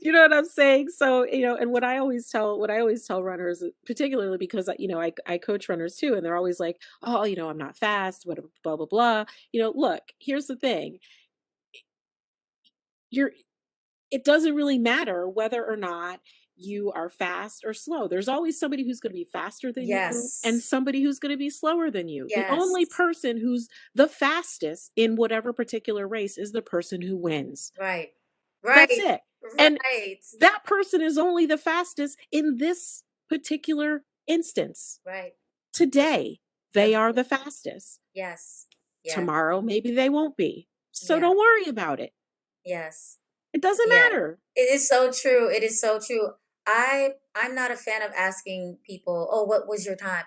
You know what I'm saying? So, and what I always tell runners, particularly because, I coach runners too, and they're always like, oh, I'm not fast, what, blah, blah, blah. Look, here's the thing. You're, it doesn't really matter whether or not you are fast or slow. There's always somebody who's going to be faster than you and Yes. somebody who's going to be slower than you. The only Yes. person who's the fastest in whatever particular race is the person who wins. Right. That's Right. it. And Right. that person is only the fastest in this particular instance. Right. Today, they are Agree. the fastest. Yes. Yes. Tomorrow, maybe they won't be. So Yeah. don't worry about it. Yes. It doesn't Yeah. matter. It is so true. It is so true. I'm not a fan of asking people, "Oh, what was your time?"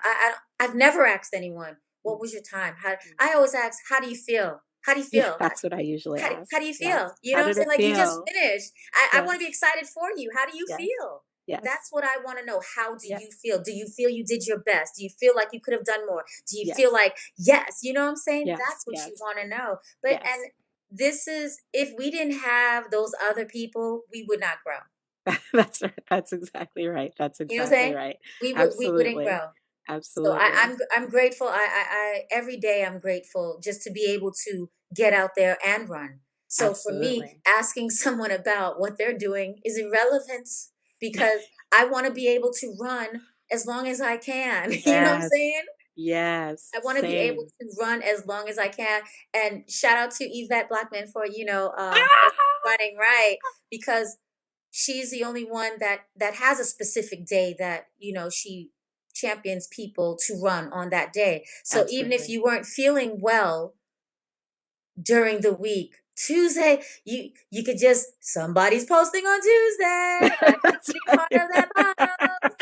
I've never asked anyone, "What Mm, was your time?" How mm. I always ask, "How do you feel? How do you Yeah, feel? that's what I usually How ask. do you Yes. feel?" You How know what I'm did saying? it Like, you just feel? finished. I want to be Yes. excited for you. How do you Yes. feel? Yes. That's what I want to know. How do you Yes. feel? Do you feel you did your best? Do you feel like you could have done more? Do you feel Yes. like, yes, you know what I'm saying? Yes. That's what you Yes. want to know. But, and Yes. this is, if we didn't have those other people, we would not grow. That's right. That's exactly right. That's You know what I'm exactly saying? right. We wouldn't Absolutely. grow. So Absolutely. I'm grateful. I every day I'm grateful just to be able to get out there and run. So for me, Absolutely. asking someone about what they're doing is irrelevant because I want to be able to run as long as I can. You know what I'm Yes. saying? Yes. I want to be able Same. to run as long as I can. And shout out to Yvette Blackman for, Ah! running right, because she's the only one that has a specific day that, she champions people to run on that day. So even if Absolutely. you weren't feeling well during the week, Tuesday, you could just, somebody's posting on Tuesday, I want to That's be part right. of that pile.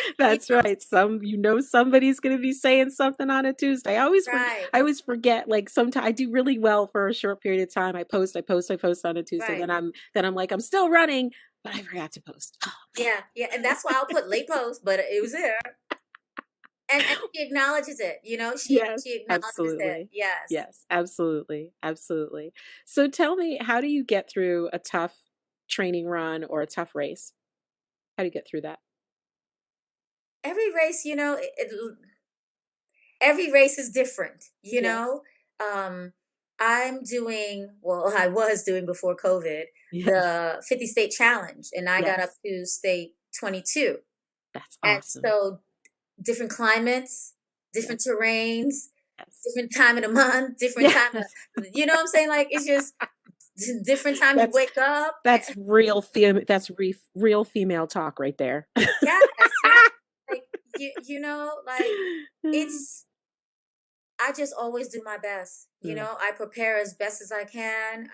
You That's know, right. Somebody's going to be saying something on a Tuesday. right, I always forget, like sometimes I do really well for a short period of time. I post on a Tuesday. right. Then I'm like I'm still running, but I forgot to post. Oh Yeah, yeah. And that's why I'll put late post, but it was there. And she acknowledges it, she yes, acknowledges it. absolutely. Yes. Yes, absolutely. Absolutely. So tell me, how do you get through a tough training run or a tough race? How do you get through that? Every race, every race is different. Yes. Um, I was doing before COVID, Yes. the 50 state challenge, and I got up Yes. to state 22. That's And awesome. so different climates, different Yes. terrains, Yes. different time of the month, different time Yes. of, you know what I'm saying? Like, it's just different time you That's wake up. real female talk right there. Yes, yes. Like, like, it's, I just always do my best. Mm, I prepare as best as I can.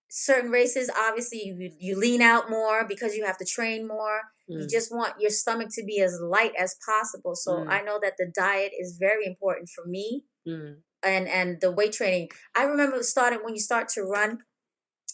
Certain races, obviously, you lean out more because you have to train more. You mm, just want your stomach to be as light as possible. So mm, I know that the diet is very important for me, mm, and the weight training. I remember starting when you start to run,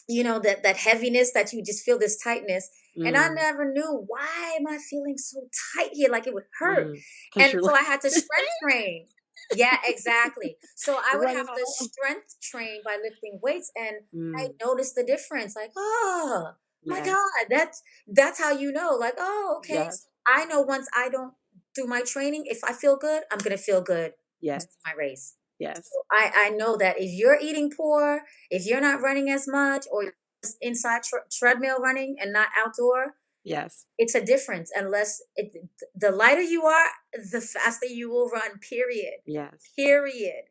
that heaviness, that you just feel this tightness, and I mm, never knew, why am I feeling so tight here, like it would hurt. mm. Because And you're so like I had to strength train. Yeah, exactly. So I you're would running have to all. strength train by lifting weights, and I Mm, noticed the difference, like, oh my yes. god, that's how, like, oh, okay, so Yes. I know once I don't do my training, if I feel good, I'm gonna feel good Yes. during my race. Yes. So I know that if you're eating poor, if you're not running as much, or you're just inside treadmill running and not outdoor, Yes. it's a difference. The lighter you are, the faster you will run. Period. Yes. Period.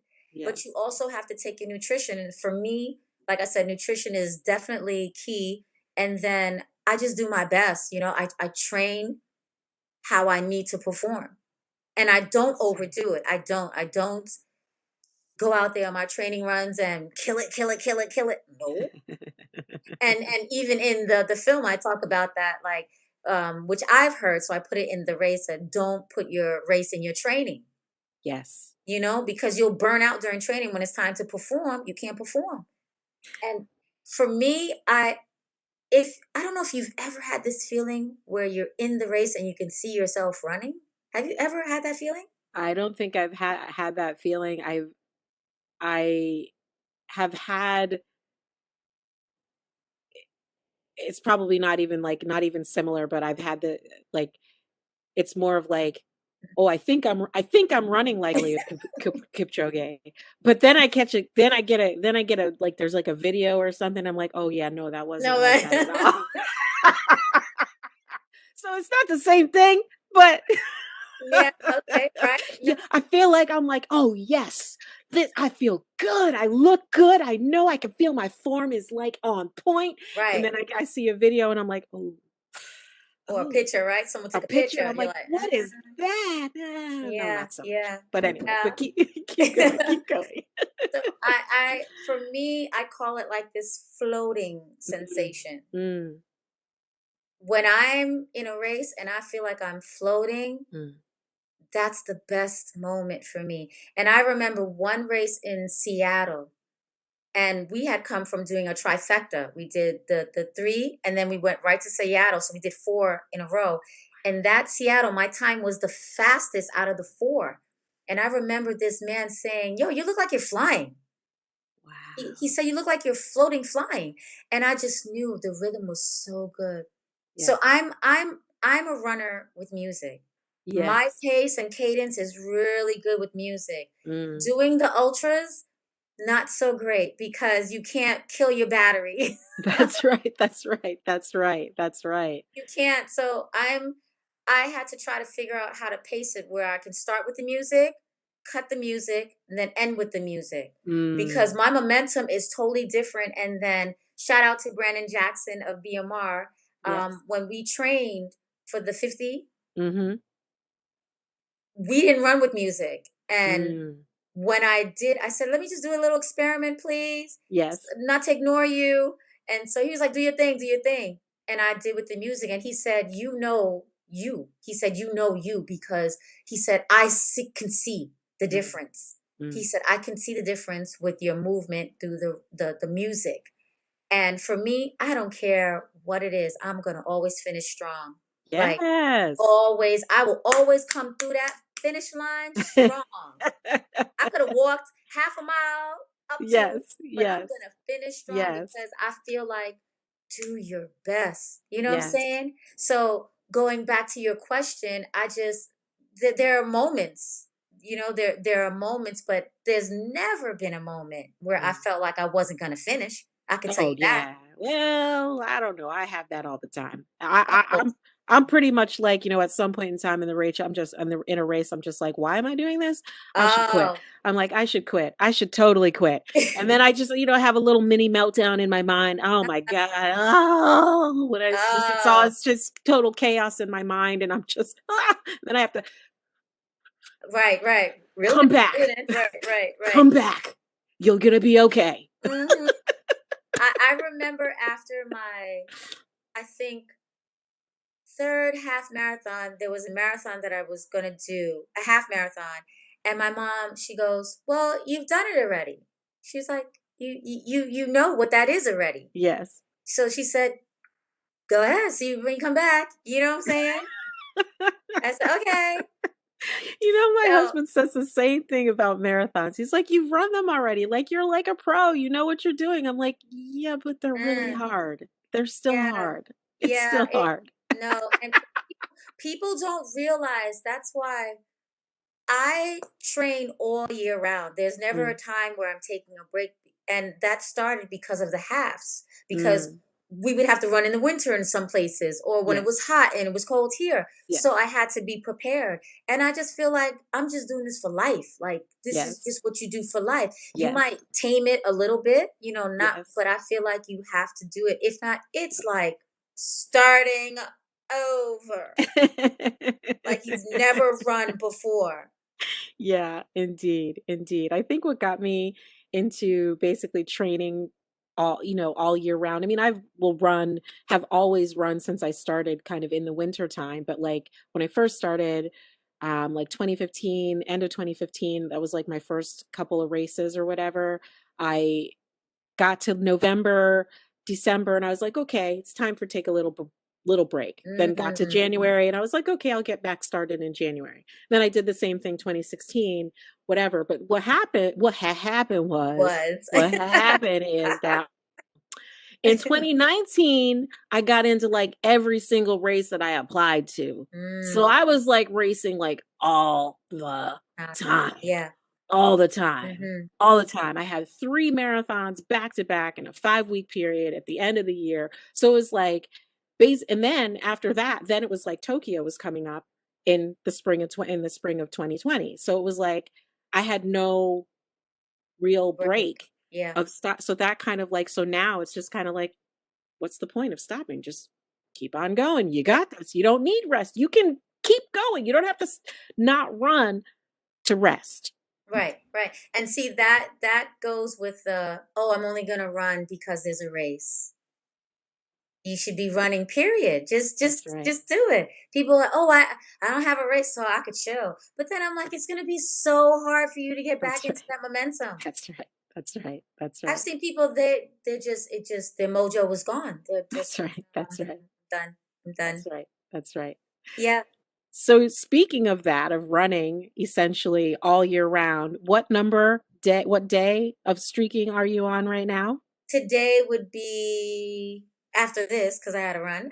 But you Yes. also have to take your nutrition. And for me, like I said, nutrition is definitely key. And then I just do my best. I train how I need to perform. And I don't That's right. overdo it. I don't go out there on my training runs and kill it, kill it, kill it, kill it. No. And even in the film I talk about that, like, which I've heard, so I put it in the race, that don't put your race in your training, Yes. because you'll burn out during training. When it's time to perform, you can't perform. And for me, I don't know if you've ever had this feeling where you're in the race and you can see yourself running. Have you ever had that feeling? I don't think I've had that feeling. I have had, it's probably not even like, not even similar, but I've had the, like, it's more of like, oh, I think I'm running like Eliud Kipchoge, but then I catch it, then I get a, like, there's like a video or something. I'm like, oh yeah, no, that wasn't No, like that at all. So it's not the same thing, but yeah, okay, right. No, yeah, I feel like I'm like, oh yes, this, I feel good. I look good. I know I can feel my form is like on point. And right. then I see a video and I'm like, Or a oh, picture, right? Someone a took a picture. And picture. I'm You're like, like, what is that? No, yeah, not so much. yeah, But anyway, yeah. but keep going, keep going. So for me, I call it like this floating Mm, sensation. mm, When I'm in a race and I feel like I'm floating, mm. that's the best moment for me. And I remember one race in Seattle, and we had come from doing a trifecta. We did the three, and then we went right to Seattle. So we did four in a row. And that Seattle, my time was the fastest out of the four. And I remember this man saying, "Yo, you look like you're flying." He Wow. said, "You look like you're floating, flying." And I just knew the rhythm was so good. So Yes. I'm a runner with music. My Yes. pace and cadence is really good with music. Mm. Doing the ultras, not so great because you can't kill your battery. That's right. That's right. That's right. That's right. You can't. So I had to try to figure out how to pace it where I can start with the music, cut the music, and then end with the music. Because Mm. my momentum is totally different. And then shout out to Brandon Jackson of BMR. Yes. When we trained for the 50, Mm-hmm. we didn't run with music. And Mm. when I did, I said, let me just do a little experiment, please, Yes. not to ignore you. And so he was like, do your thing, do your thing. And I did with the music. And he said, you know, you. He said, you know, you, because he said, can see the Mm. difference. He Mm. said, I can see the difference with your movement through the music. And for me, I don't care what it is, I'm going to always finish strong. Like, Yes. always, I will always come through that finish line strong. I could have walked half a mile up to, Yes. but I'm Yes. gonna finish strong Yes. because I feel like do your best. You know what I'm Yes. saying? So going back to your question, there are moments. There are moments, but there's never been a moment where I Mm. felt like I wasn't gonna finish. I could tell Oh you that. yeah. Well, I don't know. I have that all the time. Oh, I'm pretty much like, at some point in time in the race, in a race, I'm just like, why am I doing this? I should quit. oh, I'm like, I should quit. I should totally quit. And then I just, have a little mini meltdown in my mind. Oh my God. Oh, when oh, it's just total chaos in my mind. And I'm just, then I have to right, right. Reel it come in, reel back, it in. Right, right, right. come back. You're going to be okay. Hmm. I remember after my, I think, third half marathon, there was a marathon that I was going to do, a half marathon. And my mom, she goes, "Well, you've done it already." She's like, you know what that is already. Yes. So she said, "Go ahead, see when you come back." You know what I'm saying? I said, "Okay." My So, husband says the same thing about marathons. He's like, you've run them already. Like, you're like a pro. You know what you're doing. I'm like, yeah, but they're really mm, hard. They're still yeah, hard. It's yeah, still hard. no. And people don't realize that's why I train all year round. There's never a Mm, time where I'm taking a break. And that started because of the halves, because mm, we would have to run in the winter in some places or when it was yes. hot and it was cold here. So Yes. I had to be prepared. And I just feel like I'm just doing this for life. Like, this is Yes. just what you do for life. You Yes. might tame it a little bit, not, Yes. but I feel like you have to do it. If not, it's like starting over. Like he's never run before. Yeah, indeed, indeed. I think what got me into basically training all year round. I mean, have always run since I started kind of in the winter time, but like when I first started, like 2015, end of 2015, that was like my first couple of races or whatever. I got to November, December, and I was like, okay, it's time for take a little break. Then got to Mm, January, and I was like, okay, I'll get back started in January. Then I did the same thing 2016, whatever. But was. what had happened is that in 2019, I got into like every single race that I applied to. So Mm, I was like racing like all the time, yeah. all the time, Hmm. all the time. I had 3 marathons back to back in a 5 week period at the end of the year. So it was like, and then after that, then it was like Tokyo was coming up in the spring of 2020. So it was like I had no real Break. break Yeah. of stop. So that kind of like, so now it's just kind of like, what's the point of stopping? Just keep on going. You Right. got this. You don't need rest. You can keep going. You don't have to not run to rest. Right. Right. And see that goes with the, oh, I'm only gonna run because there's a race. You should be running, period. Just That's just right. just do it. People are like, oh, I don't have a race, so I could chill. But then I'm like, it's gonna be so hard for you to get back That's into right. that momentum. That's right. That's right. That's I've right. seen people, they're just, it just, their mojo was gone. They're just That's like, right. "No, I'm That's right. done. I'm That's done." right. That's right. Yeah. So speaking of that, of running essentially all year round, what day of streaking are you on right now? Today would be after this, because I had to run.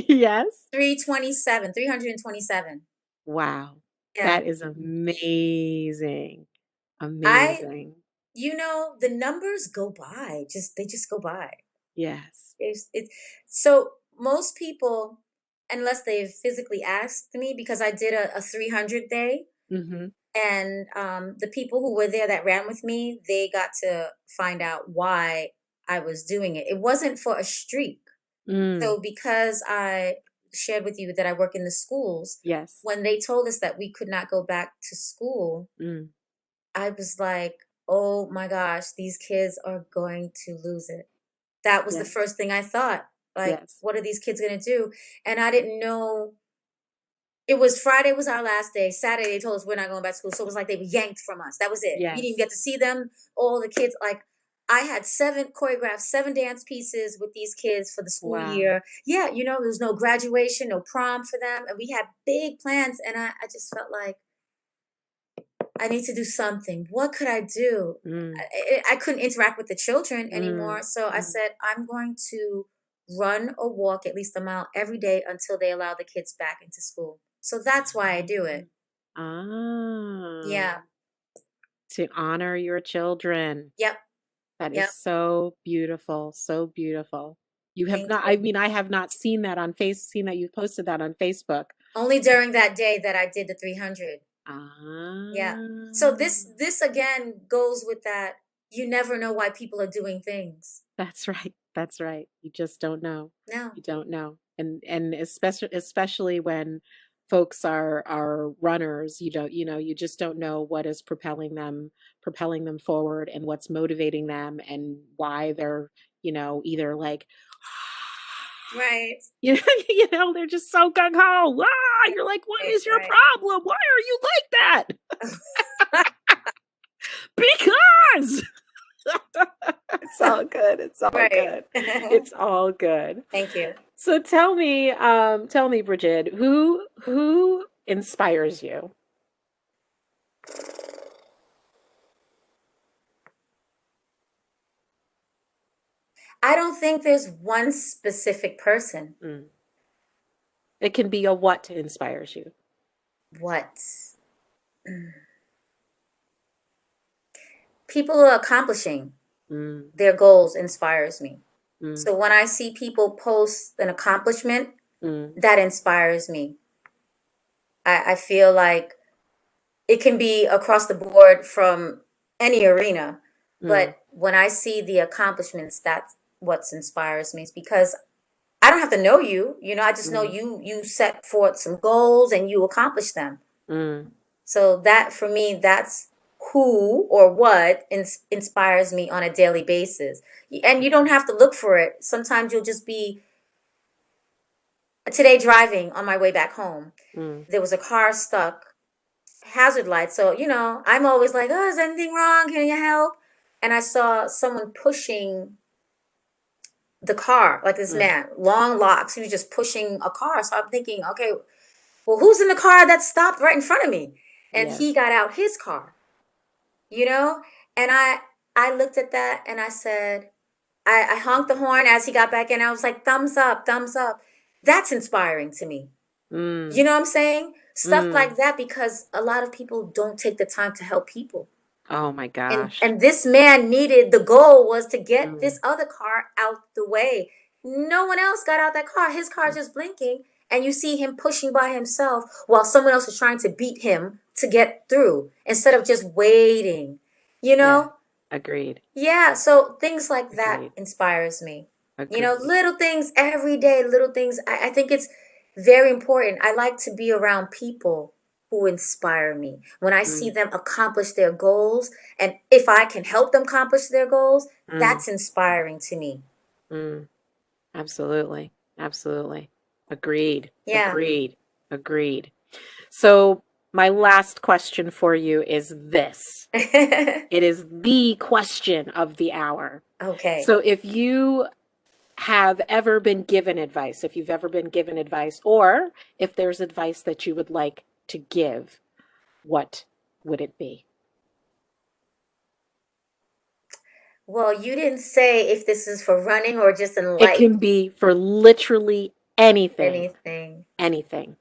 Yes. 327, 327. Wow. Yeah. That is amazing. I, Amazing. the numbers go by. They just go by. Yes. It's so most people, unless they've physically asked me, because I did a 300 day, Mhm. and the people who were there that ran with me, they got to find out why I was doing it. It wasn't for a streak. Mm. So because I shared with you that I work in the schools, Yes. when they told us that we could not go back to school, Mm. I was like, oh my gosh, these kids are going to lose it. That was the Yes. first thing I thought. Like, Yes. what are these kids going to do? And I didn't know. It was Friday was our last day. Saturday they told us we're not going back to school. So it was like they were yanked from us. That was it. We didn't even Yes. get to see them. All the kids, like I had seven dance pieces with these kids for the school Wow. year. Yeah, there was no graduation, no prom for them. And we had big plans. And I just felt like I need to do something. What could I do? Mm. I couldn't interact with the children Mm. anymore. So I Mm. said, I'm going to run or walk at least a mile every day until they allow the kids back into school. So that's why I do it. Ah. Yeah. To honor your children. Yep. That is Yep. so beautiful, so beautiful. You have Thank not, I you. mean, I have not seen that you've posted that on Facebook. Only during that day that I did the 300. Yeah. So Ah, this again goes with that. You never know why people are doing things. that's right. That's right. You just don't know. No. You don't know. And especially when folks are runners, you just don't know what is propelling them forward and what's motivating them and why they're, either like Right. they're just so gung ho. Ah, you're like, what Right. is your Right. problem? Why are you like that? Because it's all good. It's all Right. good. It's all good. Thank you. So tell me, Bridget, who inspires you? I don't think there's one specific person. Mm. It can be a what inspires you. What? Mm. People are accomplishing Mm, their goals inspires me. mm, So when I see people post an accomplishment, mm, that inspires me. I feel like it can be across the board from any arena. mm, But when I see the accomplishments, that's what inspires me. It's because I I don't have to know you. I just know Mm, you set forth some goals and you accomplish them. mm. So that for me, that's who or what inspires me on a daily basis. And you don't Excellent. have to look for it. Sometimes you'll just be today driving on my way back home. Mm, There was a car stuck, hazard lights. So, I'm always like, oh, is anything wrong? Can you help? And I saw someone pushing the car, like this mm. man, long locks. He was just pushing a car. So I'm thinking, okay, well, who's in the car that stopped right in front of me? And he Yes. got out his car, you know? And I looked at that and I said, I honked the horn as he got back in. I was like, thumbs up, thumbs up. That's inspiring to me. Mm, You know what I'm saying? Stuff mm. like that, because a lot of people don't take the time to help people. Oh my And gosh. and this man needed, the goal was to get Mm, this other car out the way. No one else got out that car. His car just blinking, and you see him pushing by himself while someone else is trying to beat him to get through instead of just waiting. You yeah. know? Agreed. Yeah, so things like that Agreed. inspires me. Agreed. Little things every day, little things. I think it's very important. I like to be around people who inspire me. When I see Mm, them accomplish their goals, and if I can help them accomplish their goals, mm, that's inspiring to me. mm. Absolutely. Absolutely. Agreed. Yeah. Agreed. Agreed. So, my last question for you is this. It is the question of the hour. Okay. So, if you have ever been given advice, if you've ever been given advice, or if there's advice that you would like to give, what would it be? Well, you didn't say if this is for running or just in It life. can be for literally anything. Anything. Anything.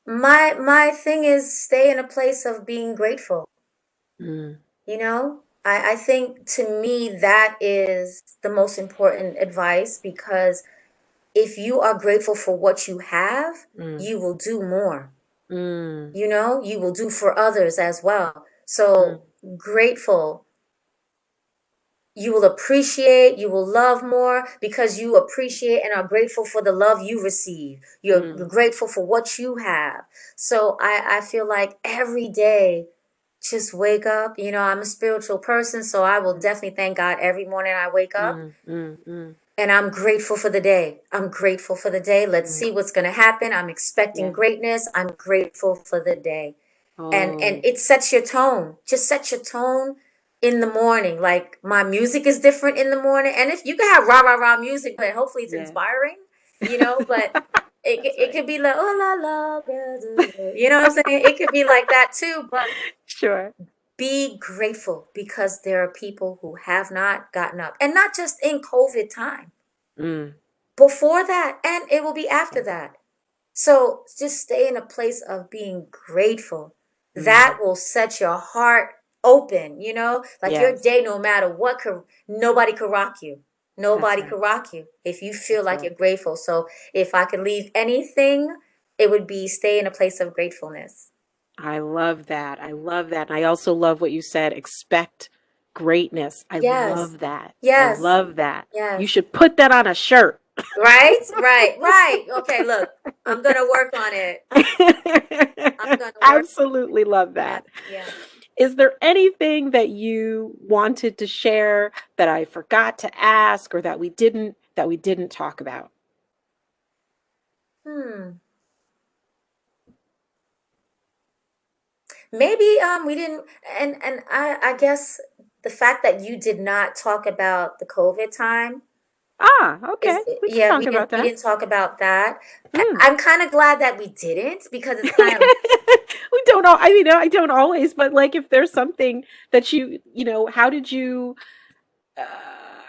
My thing is stay in a place of being grateful. Mm, I think to me that is the most important advice, because if you are grateful for what you have, mm, you will do more. mm, You will do for others as well. mm, So grateful, you will appreciate, you will love more because you appreciate and are grateful for the love you receive. You're mm. grateful for what you have. So I feel like every day, just wake up. I'm a spiritual person, so I will Mm, definitely thank God every morning I wake up. mm, mm, mm, And I'm grateful for the day. I'm grateful for the day. Let's mm. see what's going to happen. I'm expecting Yeah. greatness. I'm grateful for the day. And Oh, it sets your tone. Just set your tone in the morning. Like my music is different in the morning. And if you can have rah rah rah music, but hopefully it's yeah. inspiring, but That's it right. could be like, oh la la, you know what I'm saying? It could be like that too, but Sure. be grateful because there are people who have not gotten up. And not just in COVID time, Mm, before that, and it will be after yes. that. So just stay in a place of being grateful. That Mm, will set your heart open, like your yes. day, no matter what, nobody could rock you. That's Nobody right. could rock you if you feel That's like you're right. grateful. So if I could leave anything, it would be stay in a place of gratefulness. I love that. I love that. And I also love what you said, expect greatness. I Yes, love that. I yes, love that. You yes. should put that on a shirt. Right, right, right. Okay, look, I'm gonna work on it. I'm gonna work. Absolutely love Yeah, that. yeah. Is there anything that you wanted to share that I forgot to ask or that we didn't talk about? Hmm. Maybe we didn't, and I guess the fact that you did not talk about the COVID time Ah, okay. is, We can yeah, talk about we that. didn't talk about that. Hmm. I'm kind of glad that we didn't, because it's kind of, We don't all, I mean, I don't always, but like if there's something that uh,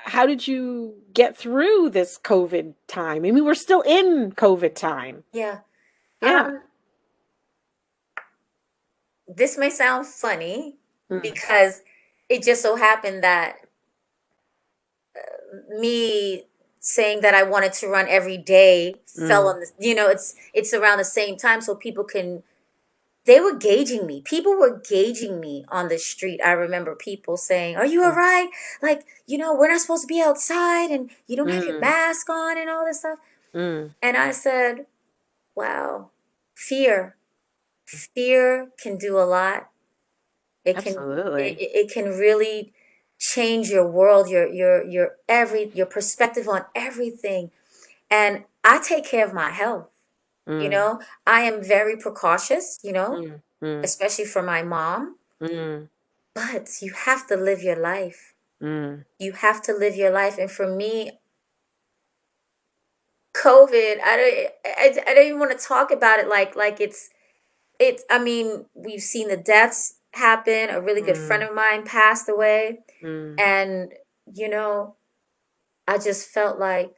how did you get through this COVID time? I mean, we're still in COVID time. yeah. Yeah. This may sound funny Mm, because it just so happened that me saying that I wanted to run every day fell mm, on the, it's around the same time, so people can they were gauging me. People were gauging me on the street. I remember people saying, "Are you all Mm, right? Like, we're not supposed to be outside and you don't have your mm, mask on and all this stuff." mm. And I said, "Wow, fear. Fear can do a lot. It can it, Absolutely. it it can really change your world, your perspective on everything. And I take care of my health. You Mm, know, I am very precautious, mm, mm, especially for my mom. mm, But you have to live your life. mm, You have to live your life. And for me, COVID, I don't even want to talk about it like it's. I mean, we've seen the deaths happen. A really good friend mm, of mine passed away, mm, and you know, I just felt like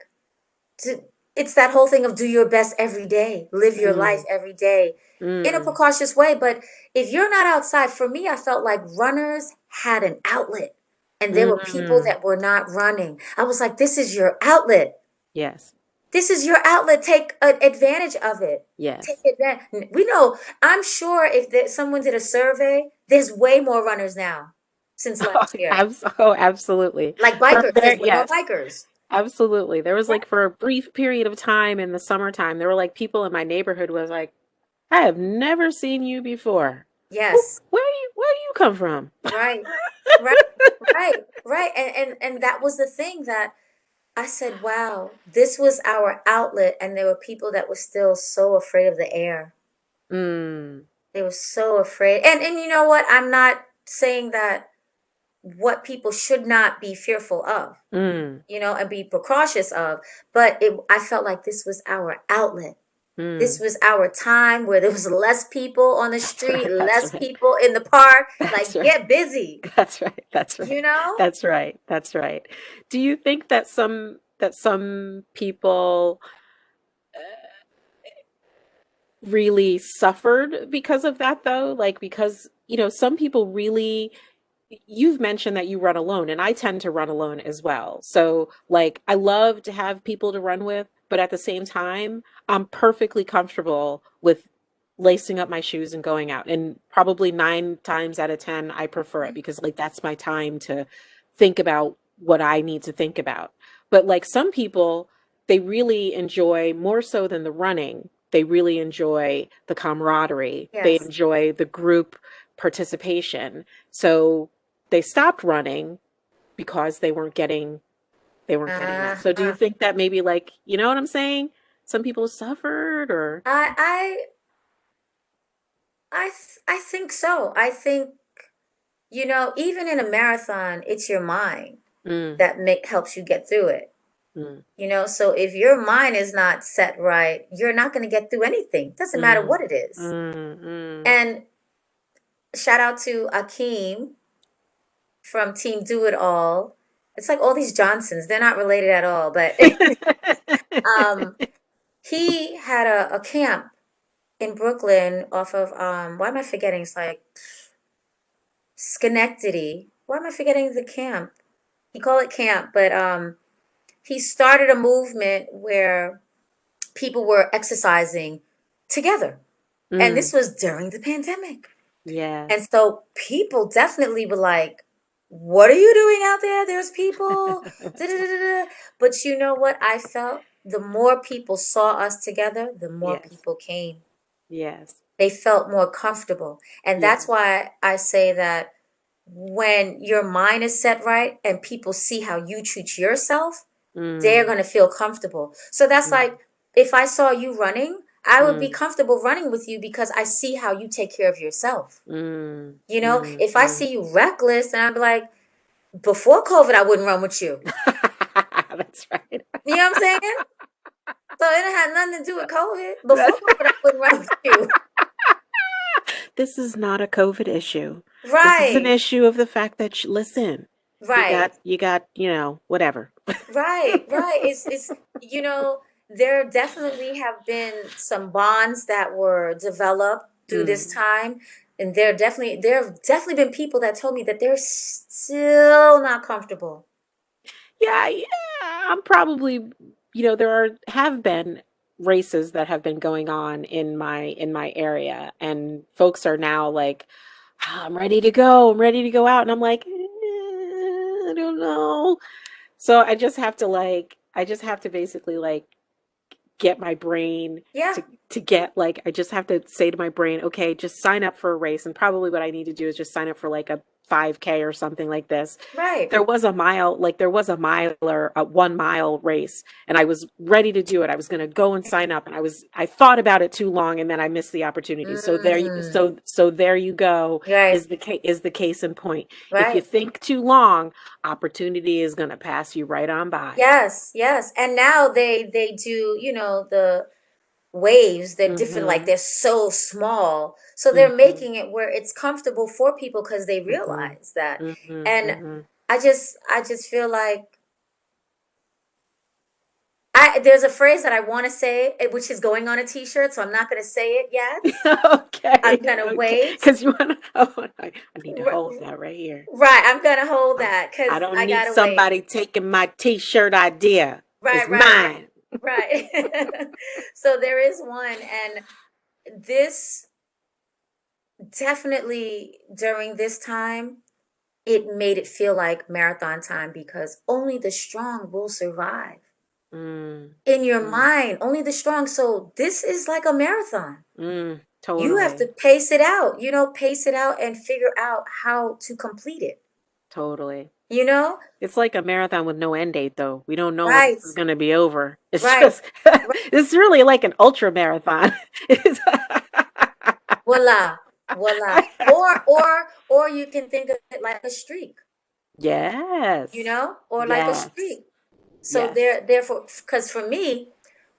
to, it's that whole thing of do your best every day, live your life mm, every day in a mm, precautious way. But if you're not outside, for me, I felt like runners had an outlet and there were people mm. that were not running. I was like, this is your outlet. Yes. This is your outlet. Take advantage of it. Take Yes. advantage. We know, I'm sure if someone did a survey, there's way more runners now since Oh, last year. absolutely. Like For a bikers, there's very, way more yes. bikers. Absolutely. There was Right? like for a brief period of time in the summertime, there were like people in my neighborhood was like, I have never seen you before. Yes. Where do you come from? Right. Right. Right. Right. And that was the thing that I said, wow, this was our outlet. And there were people that were still so afraid of the air. Mm, They were so afraid. And you know what? I'm not saying that what people should not be fearful of, mm, and be precautious of, but I felt like this was our outlet. This mm. was our time where there was less people on the That's street, right. That's less right. people in the park. That's Like, right. get busy, That's right. That's you right. know? That's right. That's right. Do you think that some people really suffered because of that though? Like because, some people really you've mentioned that you run alone, and I tend to run alone as well. So, like, I love to have people to run with, but at the same time, I'm perfectly comfortable with lacing up my shoes and going out. And probably 9 times out of 10, I prefer it because, like, that's my time to think about what I need to think about. But, like, some people, they really enjoy more so than the running. They really enjoy the camaraderie. They Yes. enjoy the group participation. So they stopped running because they weren't getting that. So do you Uh, think that maybe like, you know what I'm saying? Some people suffered or I I think so. I think, even in a marathon, it's your mind mm, that helps you get through it. mm, So if your mind is not set right, you're not going to get through anything. Doesn't matter mm, what it is. mm, mm. And shout out to Akeem from Team Do It All. It's like all these Johnsons. They're not related at all, but um, he had a camp in Brooklyn off of why am I forgetting? It's like Schenectady. Why am I forgetting the camp? He called it camp, but he started a movement where people were exercising together. And this Mm, was during the pandemic. And yes. so people definitely were like, what are you doing out there? There's people. Da, da, That's da, right. da, da. But you know what? I felt the more people saw us together, the more Yes. people came. Yes. They felt more comfortable. And that's Yes. why I say that when your mind is set right and people see how you treat yourself, they're Mm, going to feel comfortable. So that's mm, like if I saw you running, I would be mm, comfortable running with you because I see how you take care of yourself. mm, mm, If I mm. see you reckless and I'm like, before COVID, I wouldn't run with you. That's right. You know what I'm saying? So it had nothing to do with COVID. Before That's COVID, I wouldn't run with you. This is not a COVID issue. This is an Right, issue of the fact that listen, you got right. you got, whatever. Right, right. You know, there definitely have been some bonds that were developed through this Mm. time. And there have definitely been people that told me that they're still not comfortable. Yeah, yeah, I'm probably, there have been races that have been going on in my area, and folks are now like, "Ah, I'm ready to go. I'm ready to go out." And I'm like, I don't know. So I just have to basically like get my brain Yeah, to get like I just have to say to my brain, okay, just sign up for a race. And probably what I need to do is just sign up for like a 5K or something like this. right. There was a miler, a 1 mile race, and I was ready to do it. I was going to go and sign up, and I thought about it too long, and then I missed the opportunity. Mm, So there you go, right, is the case in point. If you right. think too long, opportunity is going to pass you right on by. Yes, yes. And now they do, the waves, they're different, like Mm-hmm. they're so small. So they're Mm-hmm. making it where it's comfortable for people because they Mm-hmm. realize that. Mm-hmm. And Mm-hmm. I just feel like there's a phrase that I want to say, which is going on a t-shirt, so I'm not going to say it yet. I'm Okay, going to okay. wait. Because you want to, oh, I need to R- hold that right here. right, I'm going to hold I, that I because don't I got need to wait. somebody taking my t-shirt idea. It's Right, right, mine. right. So there is one, and this definitely during this time, it made it feel like marathon time because only the strong will survive. Mm, In your mm, mind, only the strong. So this is like a marathon. You have to totally, pace it out and figure out how to complete it. totally. You know? It's like a marathon with no end date, though. We don't know when Right, this is going to be over. It's right, just, right. it's really like an ultra marathon. It's- Voila, voila. Or you can think of it like a streak, Yes, or like a yes, streak. So yes. therefore, because for me,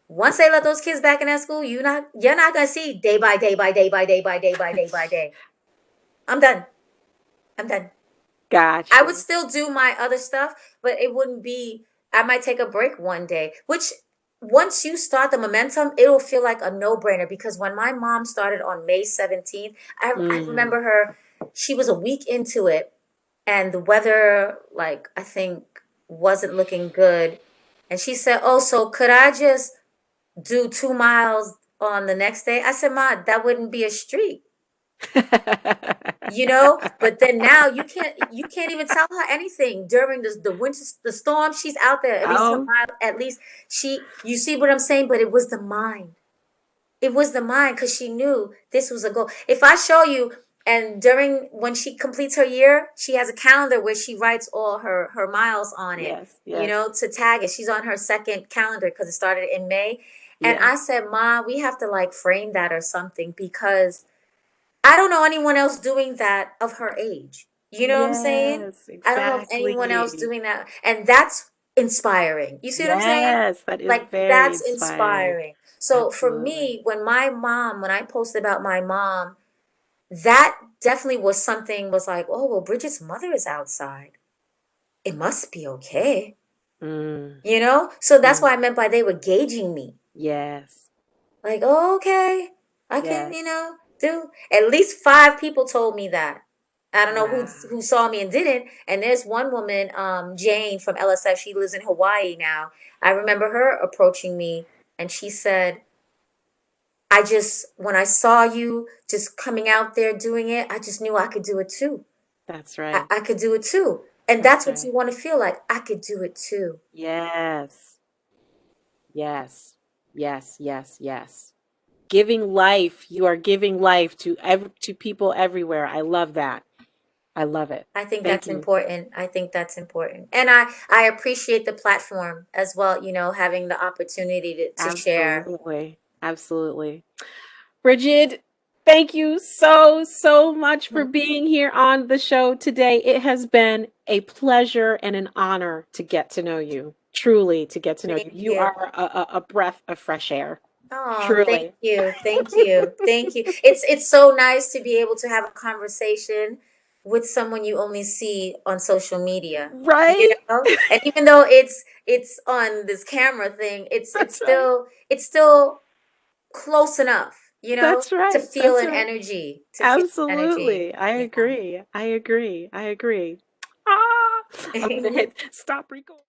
once they let those kids back in that school, you're not gonna see day by day by day by day by day by day by day. I'm done. I'm done. Got I would you. still do my other stuff, but it wouldn't be. I might take a break one day, which once you start the momentum, it'll feel like a no-brainer because when my mom started on May 17th, I Mm. remember her, she was a week into it and the weather, like, I think wasn't looking good. And she said, "Oh, so could I just do 2 miles on the next day?" I said, "Ma, that wouldn't be a streak." But then now you can't even tell her anything during the winter, the storm. She's out there at least Oh, 2 miles, at least. You see what I'm saying? But it was the mind. It was the mind because she knew this was a goal. If I show you, and during when she completes her year, she has a calendar where she writes all her miles on it, yes, yes, to tag it. She's on her second calendar because it started in May. And I yes, said, "Ma, we have to like frame that or something because I don't know anyone else doing that of her age." You know what I'm saying? yes, I don't know of anyone else exactly. doing that. And that's inspiring. You see what I'm saying? Yes, that is Like very that's inspiring. inspiring. So for Absolutely. me, when I posted about my mom, that definitely was something was like, "Oh, well, Bridget's mother is outside. It must be okay." Mm, So that's what I mm. meant by they were gauging me. Yes, Like, "Oh, okay, I can, yes. do." At least 5 people told me that. I don't know who Wow. who saw me and didn't. And there's one woman, Jane from LSF. She lives in Hawaii now. I remember her approaching me, and she said, "I just when I saw you just coming out there doing it, I just knew I could do it too. That's I, right. I could do it too." And That's that's what you right. want to feel like. I could do it too. Yes, yes, yes, yes, yes. Giving life. You are giving life to people everywhere. I love that. I love it. I think Thank that's you. important. I think that's important. And I appreciate the platform as well, having the opportunity to share. Absolutely. Absolutely. Brigid, thank you so, so much for being here on the show today. It has been a pleasure and an honor to get to know you. Truly, to get to know you. Thank You you. are a breath of fresh air. Oh, thank Truly. you. Thank you. Thank you. It's so nice to be able to have a conversation with someone you only see on social media. Right? And even though it's on this camera thing, it's it's That's right. still it's still close enough, That's to right. feel That's an right. energy, to feel energy. Absolutely. I Yeah. agree. I agree. I agree. Ah, I'm going to hit stop recording.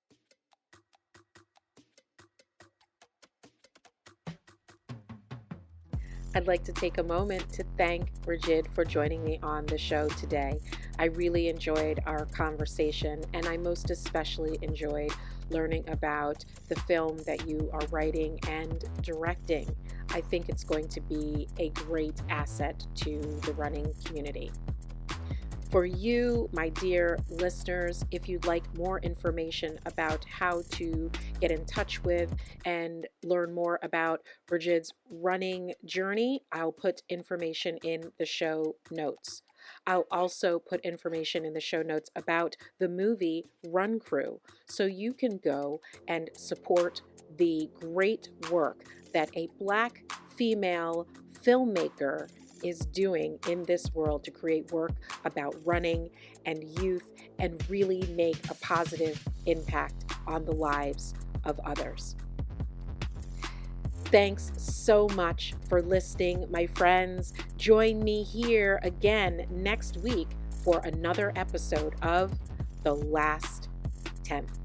I'd like to take a moment to thank Brigid for joining me on the show today. I really enjoyed our conversation, and I most especially enjoyed learning about the film that you are writing and directing. I think it's going to be a great asset to the running community. For you, my dear listeners, if you'd like more information about how to get in touch with and learn more about Brigid's running journey, I'll put information in the show notes. I'll also put information in the show notes about the movie Run Crew, so you can go and support the great work that a Black female filmmaker is doing in this world to create work about running and youth and really make a positive impact on the lives of others. Thanks so much for listening, my friends. Join me here again next week for another episode of The Last 10th.